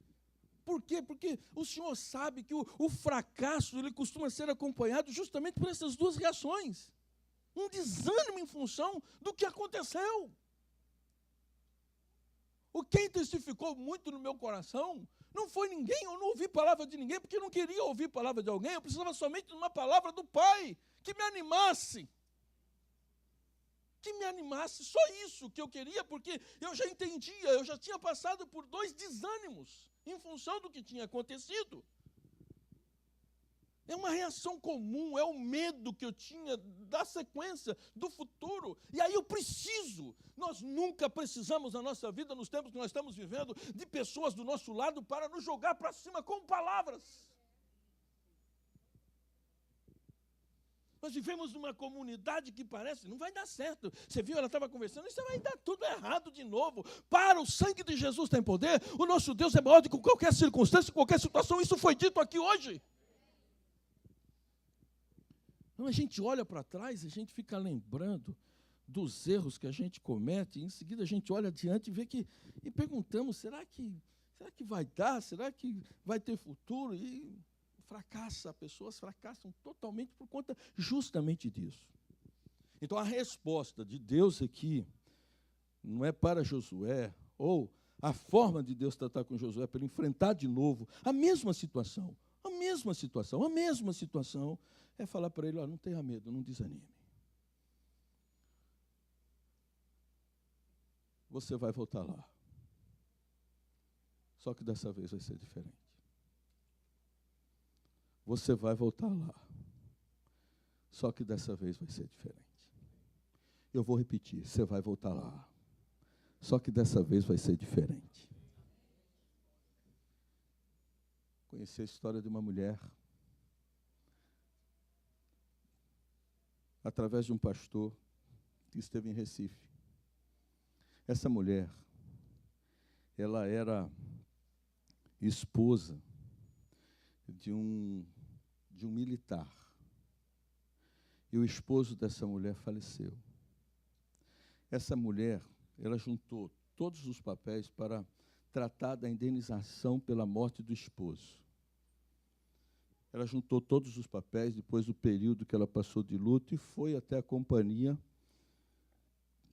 Por quê? Porque o Senhor sabe que o fracasso ele costuma ser acompanhado justamente por essas duas reações. Um desânimo em função do que aconteceu. Quem testificou muito no meu coração não foi ninguém, eu não ouvi palavra de ninguém, porque eu não queria ouvir palavra de alguém, eu precisava somente de uma palavra do Pai, que me animasse. Que me animasse, só isso que eu queria, porque eu já entendia, eu já tinha passado por 2 desânimos, em função do que tinha acontecido. É uma reação comum, é o medo que eu tinha da sequência, do futuro. E aí nós nunca precisamos na nossa vida, nos tempos que nós estamos vivendo, de pessoas do nosso lado para nos jogar para cima com palavras. Nós vivemos numa comunidade que parece, não vai dar certo. Você viu, ela estava conversando, isso vai dar tudo errado de novo. Para, o sangue de Jesus tem poder, o nosso Deus é maior do que qualquer circunstância, qualquer situação, isso foi dito aqui hoje. Então a gente olha para trás, a gente fica lembrando dos erros que a gente comete, e em seguida a gente olha adiante e vê e perguntamos, será que vai dar? Será que vai ter futuro? E pessoas fracassam totalmente por conta justamente disso. Então a resposta de Deus aqui não é para Josué, ou a forma de Deus tratar com Josué para ele enfrentar de novo a mesma situação, é falar para ele, não tenha medo, não desanime. Você vai voltar lá. Só que dessa vez vai ser diferente. Você vai voltar lá. Só que dessa vez vai ser diferente. Eu vou repetir, você vai voltar lá. Só que dessa vez vai ser diferente. Conheci a história de uma mulher, através de um pastor que esteve em Recife. Essa mulher, ela era esposa de um militar. E o esposo dessa mulher faleceu. Essa mulher, ela juntou todos os papéis para tratar da indenização pela morte do esposo. Ela juntou todos os papéis depois do período que ela passou de luto e foi até a companhia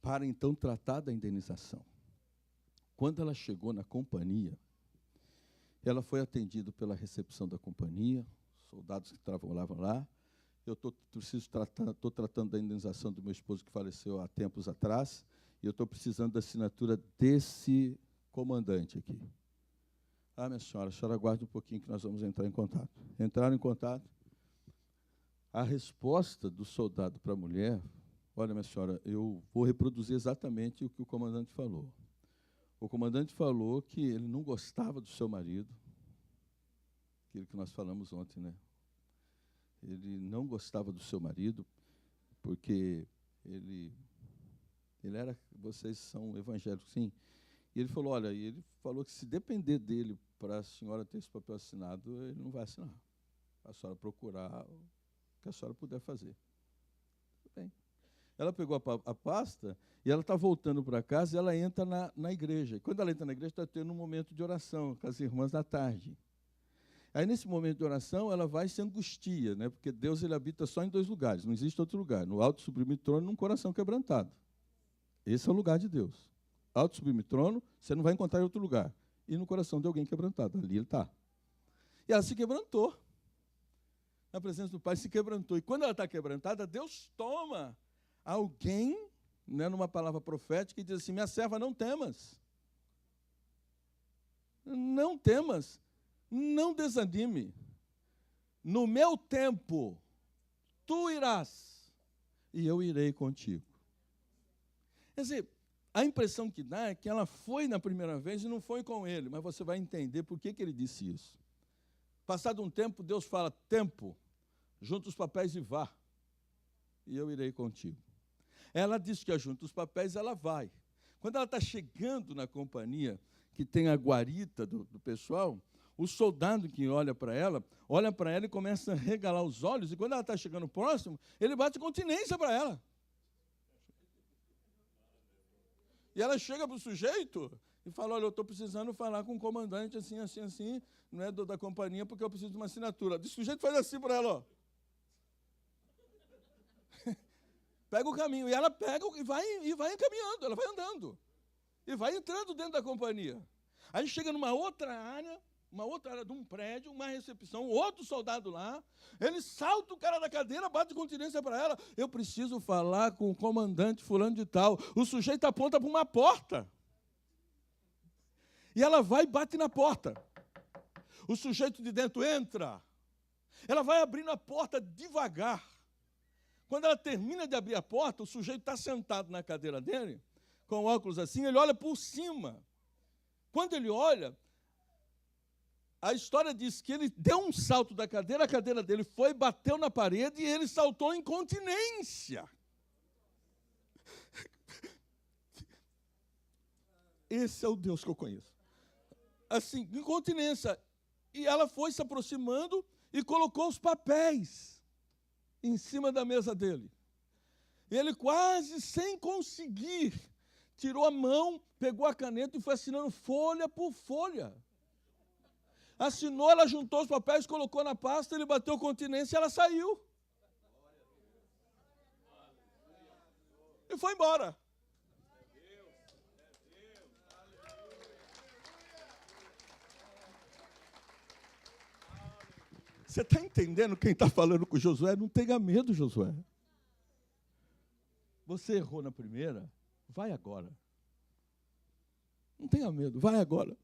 para então tratar da indenização. Quando ela chegou na companhia, ela foi atendida pela recepção da companhia, soldados que trabalhavam lá. Eu estou tratando da indenização do meu esposo que faleceu há tempos atrás, e eu estou precisando da assinatura desse comandante aqui. Minha senhora, a senhora aguarde um pouquinho que nós vamos entrar em contato. Entraram em contato. A resposta do soldado para a mulher, olha, minha senhora, eu vou reproduzir exatamente o que o comandante falou. O comandante falou que ele não gostava do seu marido, aquilo que nós falamos ontem, né? Ele não gostava do seu marido, porque ele era, vocês são evangélicos, sim. E ele falou, que se depender dele para a senhora ter esse papel assinado, ele não vai assinar. A senhora procurar que a senhora puder fazer. Tudo bem. Ela pegou a pasta e ela está voltando para casa e ela entra na igreja. E quando ela entra na igreja, está tendo um momento de oração com as irmãs da tarde. Aí, nesse momento de oração, ela vai e se angustia, né? Porque Deus ele habita só em 2 lugares, não existe outro lugar. No alto e sublime trono, num coração quebrantado. Esse é o lugar de Deus. Alto e sublime trono, você não vai encontrar em outro lugar. E no coração de alguém quebrantado, ali ele está. E ela se quebrantou. Na presença do Pai, se quebrantou. E quando ela está quebrantada, Deus toma alguém, né, numa palavra profética, e diz assim: minha serva, não temas. Não temas. Não desanime. No meu tempo, tu irás, e eu irei contigo. Quer dizer, a impressão que dá é que ela foi na primeira vez e não foi com ele, mas você vai entender por que ele disse isso. Passado um tempo, Deus fala: tempo, junta os papéis e vá, e eu irei contigo. Ela diz que junta os papéis, ela vai. Quando ela está chegando na companhia, que tem a guarita do pessoal, o soldado que olha para ela e começa a regalar os olhos, e quando ela está chegando próximo, ele bate continência para ela. E ela chega para o sujeito e fala: olha, eu estou precisando falar com o comandante assim, assim, assim, não é da companhia, porque eu preciso de uma assinatura. O sujeito faz assim para ela, ó. Pega o caminho. E ela pega e vai encaminhando, ela vai andando. E vai entrando dentro da companhia. Aí chega numa outra área de um prédio, uma recepção, outro soldado lá, ele salta o cara da cadeira, bate continência para ela: eu preciso falar com o comandante fulano de tal. O sujeito aponta para uma porta. E ela vai e bate na porta. O sujeito de dentro entra. Ela vai abrindo a porta devagar. Quando ela termina de abrir a porta, o sujeito está sentado na cadeira dele, com óculos assim, ele olha por cima. Quando ele olha, a história diz que ele deu um salto da cadeira, a cadeira dele foi, bateu na parede e ele saltou em incontinência. Esse é o Deus que eu conheço. Assim, incontinência. E ela foi se aproximando e colocou os papéis em cima da mesa dele. Ele quase sem conseguir, tirou a mão, pegou a caneta e foi assinando folha por folha. Assinou, ela juntou os papéis, colocou na pasta, ele bateu continência e ela saiu. E foi embora. Você está entendendo quem está falando com Josué? Não tenha medo, Josué. Você errou na primeira, vai agora. Não tenha medo, vai agora.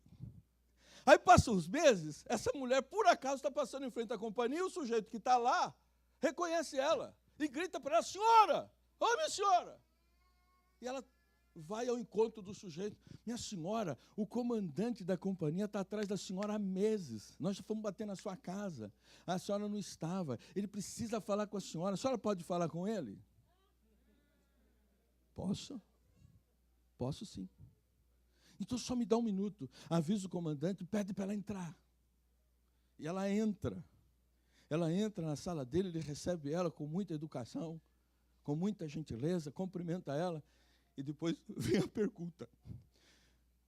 Aí passam os meses, essa mulher, por acaso, está passando em frente à companhia, e o sujeito que está lá reconhece ela e grita para ela: senhora, ô minha senhora. E ela vai ao encontro do sujeito: minha senhora, o comandante da companhia está atrás da senhora há meses. Nós já fomos bater na sua casa. A senhora não estava. Ele precisa falar com a senhora pode falar com ele? Posso? Posso sim. Então só me dá um minuto. Avisa o comandante e pede para ela entrar. E ela entra. Ela entra na sala dele, ele recebe ela com muita educação, com muita gentileza, cumprimenta ela. E depois vem a pergunta: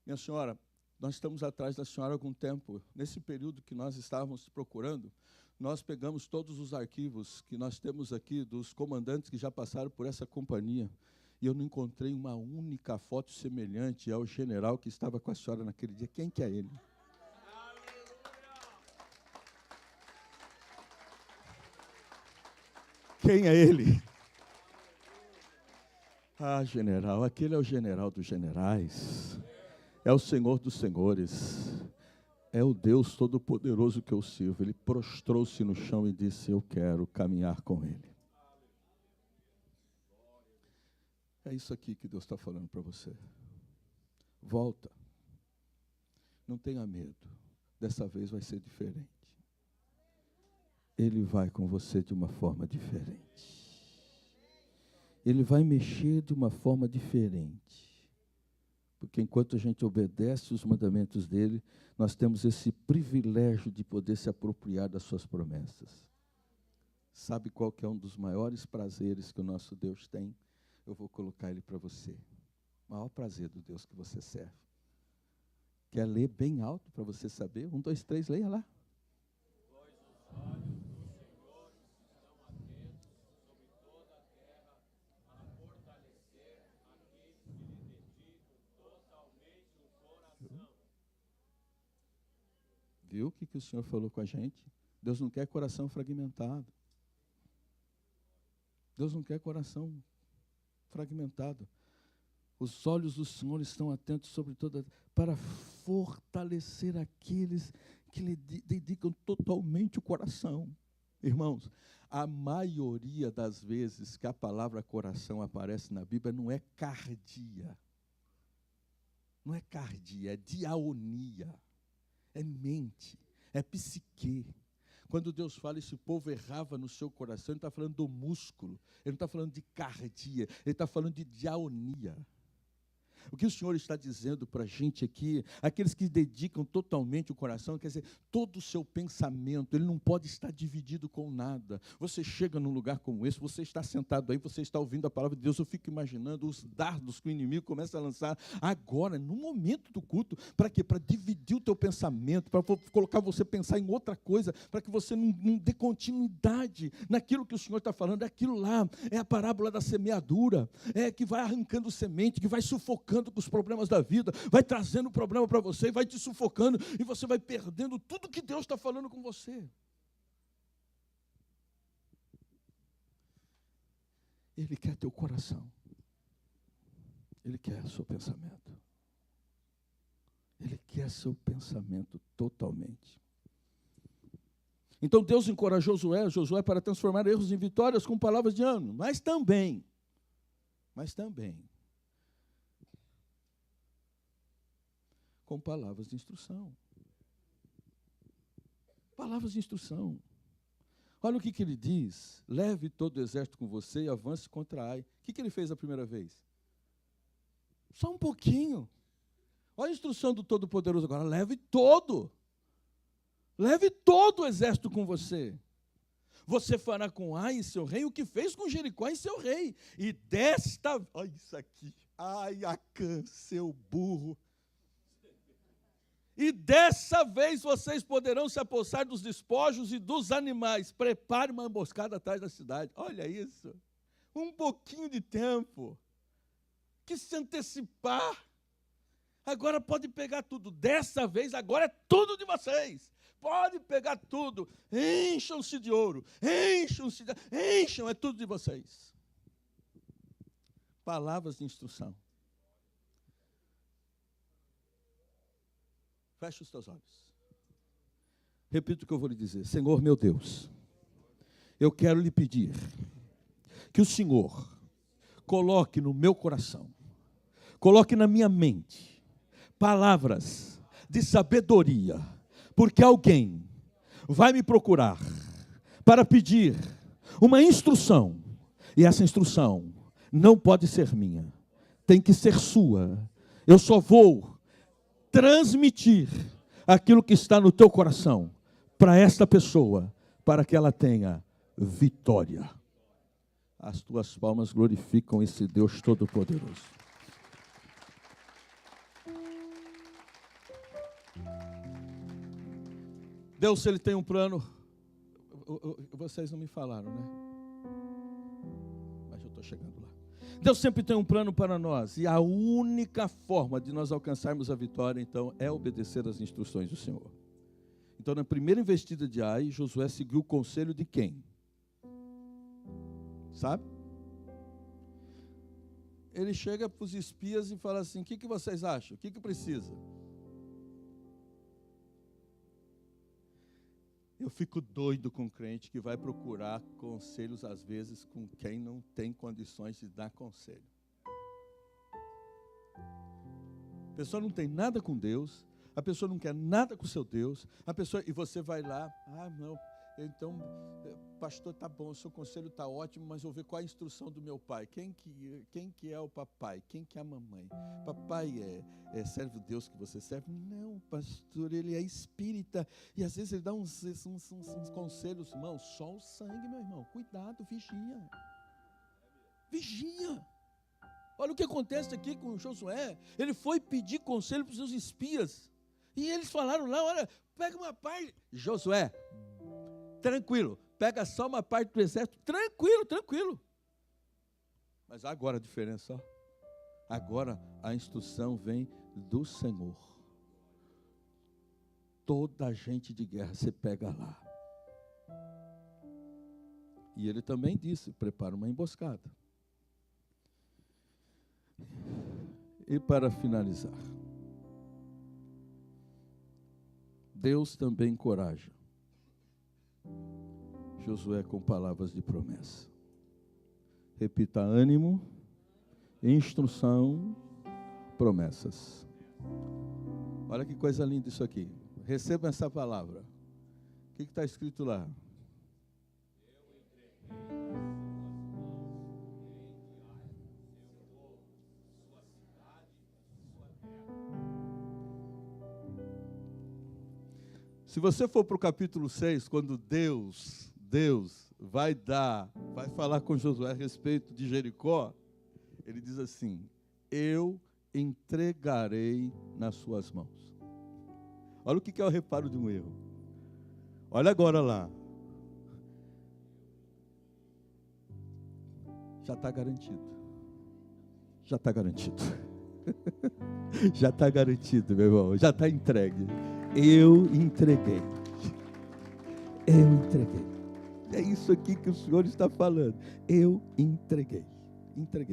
minha senhora, nós estamos atrás da senhora há algum tempo. Nesse período que nós estávamos procurando, nós pegamos todos os arquivos que nós temos aqui dos comandantes que já passaram por essa companhia. E eu não encontrei uma única foto semelhante ao general que estava com a senhora naquele dia. Quem que é ele? Quem é ele? Ah, general, aquele é o general dos generais. É o Senhor dos senhores. É o Deus Todo-Poderoso que eu sirvo. Ele prostrou-se no chão e disse: eu quero caminhar com ele. É isso aqui que Deus está falando para você. Volta. Não tenha medo. Dessa vez vai ser diferente. Ele vai com você de uma forma diferente. Ele vai mexer de uma forma diferente. Porque enquanto a gente obedece os mandamentos dele, nós temos esse privilégio de poder se apropriar das suas promessas. Sabe qual que é um dos maiores prazeres que o nosso Deus tem? Eu vou colocar ele para você. O maior prazer do Deus que você serve. Quer ler bem alto para você saber? 1, 2, 3, leia lá. Pois os olhos do Senhor estão atentos sobre toda a terra a fortalecer aqueles que lhe dedicam totalmente o coração. Viu o que o Senhor falou com a gente? Deus não quer coração fragmentado. Deus não quer coração fragmentado. Os olhos do Senhor estão atentos sobre toda, para fortalecer aqueles que lhe dedicam totalmente o coração. Irmãos, a maioria das vezes que a palavra coração aparece na Bíblia não é cardia. Não é cardia, é diaonia. É mente, é psique. Quando Deus fala, esse povo errava no seu coração, ele está falando do músculo, ele não está falando de cardia, ele está falando de diaonia. O que o Senhor está dizendo para a gente aqui, aqueles que dedicam totalmente o coração, quer dizer, todo o seu pensamento, ele não pode estar dividido com nada. Você chega num lugar como esse, você está sentado aí, você está ouvindo a palavra de Deus, eu fico imaginando os dardos que o inimigo começa a lançar agora, no momento do culto, para quê? Para dividir o teu pensamento, para colocar você a pensar em outra coisa, para que você não dê continuidade naquilo que o Senhor está falando. É aquilo lá, é a parábola da semeadura, é que vai arrancando semente, que vai sufocando com os problemas da vida, vai trazendo problema para você, vai te sufocando, e você vai perdendo tudo que Deus está falando com você. Ele quer teu coração. Ele quer seu pensamento. Ele quer seu pensamento totalmente. Então Deus encorajou Josué para transformar erros em vitórias com palavras de ânimo, mas também, com palavras de instrução. Palavras de instrução. Olha o que ele diz. Leve todo o exército com você e avance contra Ai. O que ele fez a primeira vez? Só um pouquinho. Olha a instrução do Todo-Poderoso agora. Leve todo o exército com você. Você fará com Ai e seu rei o que fez com Jericó e seu rei. E desta... Olha isso aqui. Ai, Acã, seu burro. E dessa vez vocês poderão se apossar dos despojos e dos animais. Prepare uma emboscada atrás da cidade. Olha isso. Um pouquinho de tempo. Que se antecipar. Agora pode pegar tudo. Dessa vez, agora é tudo de vocês. Pode pegar tudo. Encham-se de ouro. Encham, é tudo de vocês. Palavras de instrução. Feche os teus olhos. Repito o que eu vou lhe dizer. Senhor meu Deus, eu quero lhe pedir que o Senhor coloque no meu coração, coloque na minha mente, palavras de sabedoria, porque alguém vai me procurar para pedir uma instrução, e essa instrução não pode ser minha, tem que ser sua. Eu só vou transmitir aquilo que está no teu coração para esta pessoa, para que ela tenha vitória. As tuas palmas glorificam esse Deus Todo-Poderoso. Deus, Ele tem um plano. Vocês não me falaram, né? Mas eu estou chegando lá. Deus sempre tem um plano para nós, e a única forma de nós alcançarmos a vitória, então, é obedecer às instruções do Senhor. Então, na primeira investida de Ai, Josué seguiu o conselho de quem? Sabe? Ele chega para os espias e fala assim: o que vocês acham? O que precisa? Eu fico doido com crente que vai procurar conselhos, às vezes, com quem não tem condições de dar conselho. A pessoa não tem nada com Deus, a pessoa não quer nada com o seu Deus, a pessoa, e você vai lá, não, Então, pastor, tá bom, o seu conselho está ótimo, mas eu vou ver qual a instrução do meu pai. Quem que é o papai? Quem que é a mamãe? Papai serve o Deus que você serve? Não, pastor, ele é espírita. E às vezes ele dá uns conselhos, irmão, só o sangue, meu irmão. Cuidado, vigia. Vigia. Olha o que acontece aqui com Josué. Ele foi pedir conselho para os seus espias. E eles falaram lá, olha, pega uma parte. Josué, tranquilo, pega só uma parte do exército, tranquilo. Mas agora a diferença, ó. Agora a instrução vem do Senhor. Toda a gente de guerra você pega lá. E ele também disse, prepara uma emboscada. E para finalizar, Deus também encoraja Josué com palavras de promessa. Repita: ânimo, instrução, promessas. Olha que coisa linda isso aqui. Receba essa palavra. O que está escrito lá? Se você for para o capítulo 6, quando Deus vai falar com Josué a respeito de Jericó, ele diz assim: eu entregarei nas suas mãos. Olha o que é o reparo de um erro. Olha agora lá. Já está garantido. Já está garantido. Já está garantido, meu irmão. Já está entregue. Eu entreguei. É isso aqui que o Senhor está falando. Eu entreguei.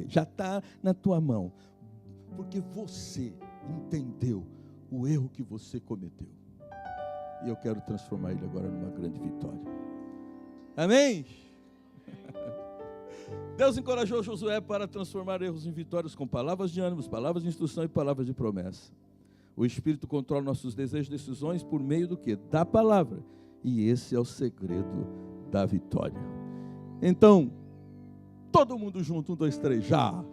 Já está na tua mão. Porque você entendeu o erro que você cometeu. E eu quero transformar ele agora numa grande vitória. Amém? Deus encorajou Josué para transformar erros em vitórias com palavras de ânimo, palavras de instrução e palavras de promessa. O Espírito controla nossos desejos e decisões por meio do quê? Da palavra. E esse é o segredo da vitória. Então, todo mundo junto, 1, 2, 3, já!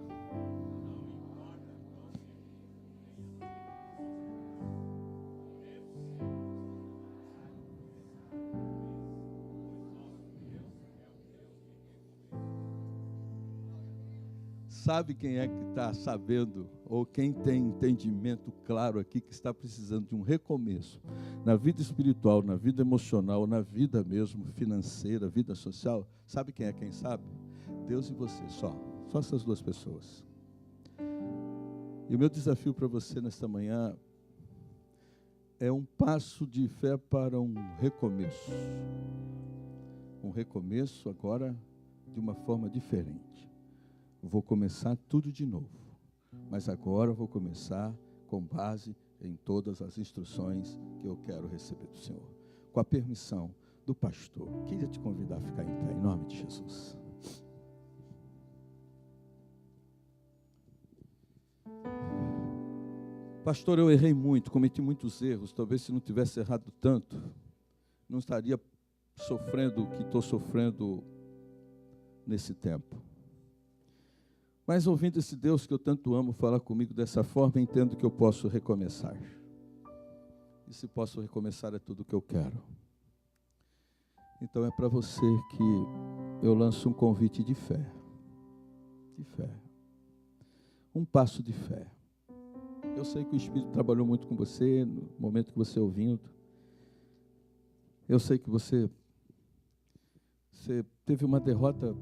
Sabe quem é que está sabendo, ou quem tem entendimento claro aqui, que está precisando de um recomeço na vida espiritual, na vida emocional, na vida mesmo financeira, vida social? Sabe quem é quem sabe? Deus e você, só essas duas pessoas. E o meu desafio para você nesta manhã é um passo de fé para um recomeço. Um recomeço agora de uma forma diferente. Vou começar tudo de novo, mas agora vou começar com base em todas as instruções que eu quero receber do Senhor. Com a permissão do pastor, queria te convidar a ficar em pé, em nome de Jesus. Pastor, eu errei muito, cometi muitos erros. Talvez se não tivesse errado tanto, não estaria sofrendo o que estou sofrendo nesse tempo. Mas ouvindo esse Deus que eu tanto amo falar comigo dessa forma, entendo que eu posso recomeçar. E se posso recomeçar é tudo o que eu quero. Então é para você que eu lanço um convite de fé. De fé. Um passo de fé. Eu sei que o Espírito trabalhou muito com você no momento que você ouvindo. Eu sei que você teve uma derrota,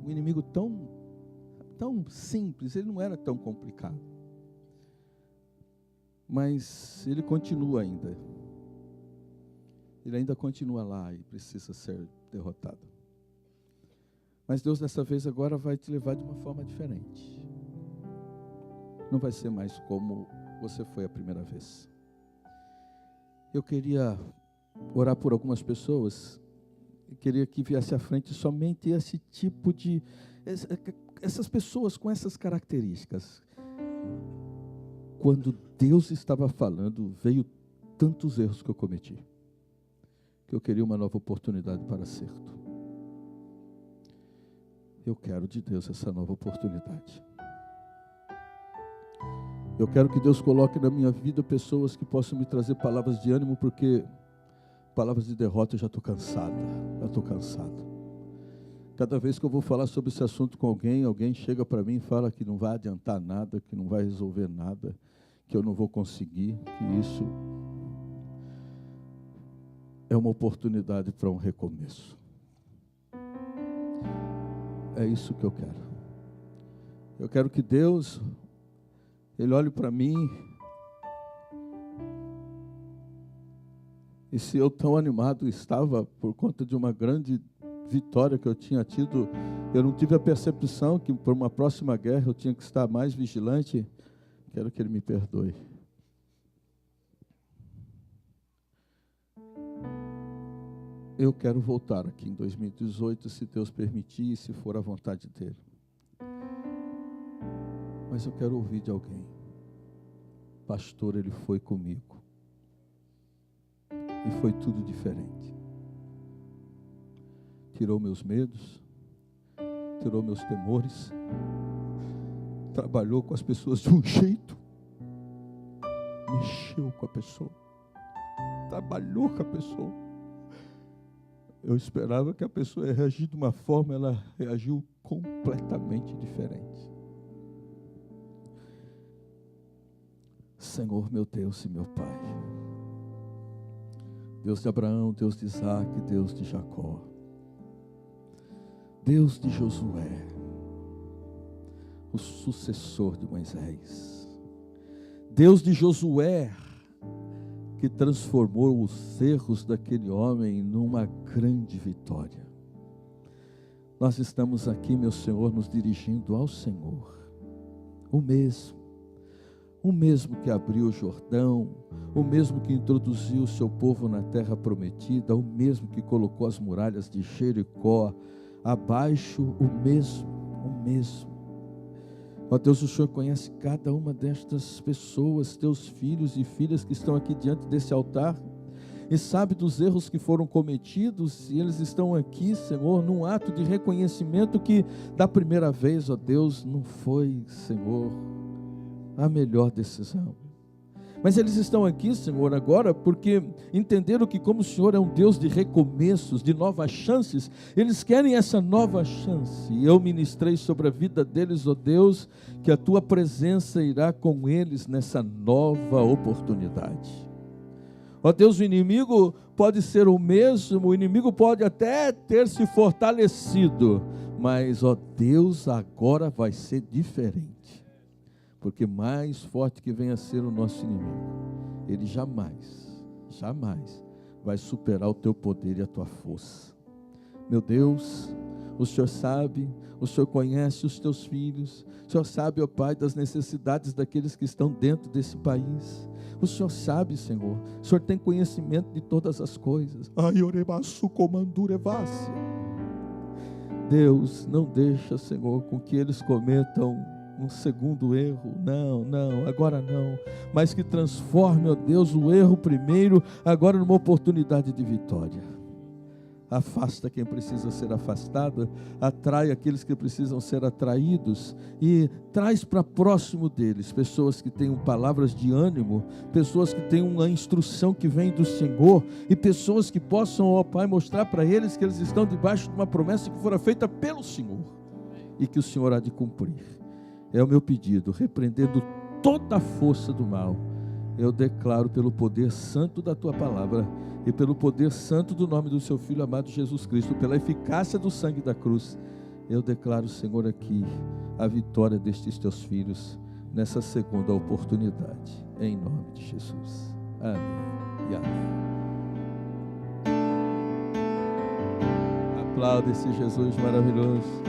um inimigo tão simples, ele não era tão complicado. Mas ele continua ainda. Ele ainda continua lá e precisa ser derrotado. Mas Deus dessa vez agora vai te levar de uma forma diferente. Não vai ser mais como você foi a primeira vez. Eu queria orar por algumas pessoas. Eu queria que viesse à frente somente esse tipo de... essas pessoas com essas características. Quando Deus estava falando, veio tantos erros que eu cometi. que eu queria uma nova oportunidade para acerto. Eu quero de Deus essa nova oportunidade. Eu quero que Deus coloque na minha vida pessoas que possam me trazer palavras de ânimo, porque palavras de derrota eu já estou cansado. Cada vez que eu vou falar sobre esse assunto com alguém chega para mim e fala que não vai adiantar nada, que não vai resolver nada, que eu não vou conseguir, que isso é uma oportunidade para um recomeço. É isso que eu quero. Eu quero que Deus, Ele olhe para mim, e se eu tão animado estava por conta de uma grande vitória que eu tinha tido, eu não tive a percepção que por uma próxima guerra eu tinha que estar mais vigilante. Quero que Ele me perdoe. Eu quero voltar aqui em 2018, se Deus permitir e se for a vontade dEle. Mas eu quero ouvir de alguém: pastor, Ele foi comigo e foi tudo diferente. Tirou meus medos, tirou meus temores, trabalhou com as pessoas de um jeito, mexeu com a pessoa, trabalhou com a pessoa. Eu esperava que a pessoa ia reagir de uma forma, ela reagiu completamente diferente. Senhor, meu Deus e meu Pai, Deus de Abraão, Deus de Isaac, Deus de Jacó, Deus de Josué, o sucessor de Moisés, Deus de Josué, que transformou os erros daquele homem numa grande vitória. Nós estamos aqui, meu Senhor, nos dirigindo ao Senhor, o mesmo que abriu o Jordão, o mesmo que introduziu o seu povo na terra prometida, o mesmo que colocou as muralhas de Jericó abaixo, o mesmo. Ó Deus, o Senhor conhece cada uma destas pessoas, teus filhos e filhas que estão aqui diante desse altar, e sabe dos erros que foram cometidos, e eles estão aqui, Senhor, num ato de reconhecimento que da primeira vez, ó Deus, não foi, Senhor, a melhor decisão. Mas eles estão aqui, Senhor, agora porque entenderam que como o Senhor é um Deus de recomeços, de novas chances, eles querem essa nova chance. E eu ministrei sobre a vida deles, ó Deus, que a Tua presença irá com eles nessa nova oportunidade. Ó Deus, o inimigo pode ser o mesmo, o inimigo pode até ter se fortalecido, mas, ó Deus, agora vai ser diferente. Porque mais forte que venha a ser o nosso inimigo, ele jamais vai superar o teu poder e a tua força. Meu Deus, o Senhor sabe, o Senhor conhece os teus filhos, o Senhor sabe, ó Pai, das necessidades daqueles que estão dentro desse país. O Senhor sabe, Senhor, o Senhor tem conhecimento de todas as coisas. Deus, não deixa, Senhor, com que eles cometam um segundo erro, agora não, mas que transforme, ó Deus, o erro primeiro, agora numa oportunidade de vitória. Afasta quem precisa ser afastado, atrai aqueles que precisam ser atraídos, e traz para próximo deles pessoas que tenham palavras de ânimo, pessoas que tenham uma instrução que vem do Senhor, e pessoas que possam, ó Pai, mostrar para eles que eles estão debaixo de uma promessa que fora feita pelo Senhor, e que o Senhor há de cumprir. É o meu pedido, repreendendo toda a força do mal, eu declaro pelo poder santo da Tua palavra e pelo poder santo do nome do Seu Filho amado Jesus Cristo, pela eficácia do sangue da cruz, eu declaro, Senhor, aqui a vitória destes Teus filhos nessa segunda oportunidade, em nome de Jesus. Amém e amém. Aplauda esse Jesus maravilhoso.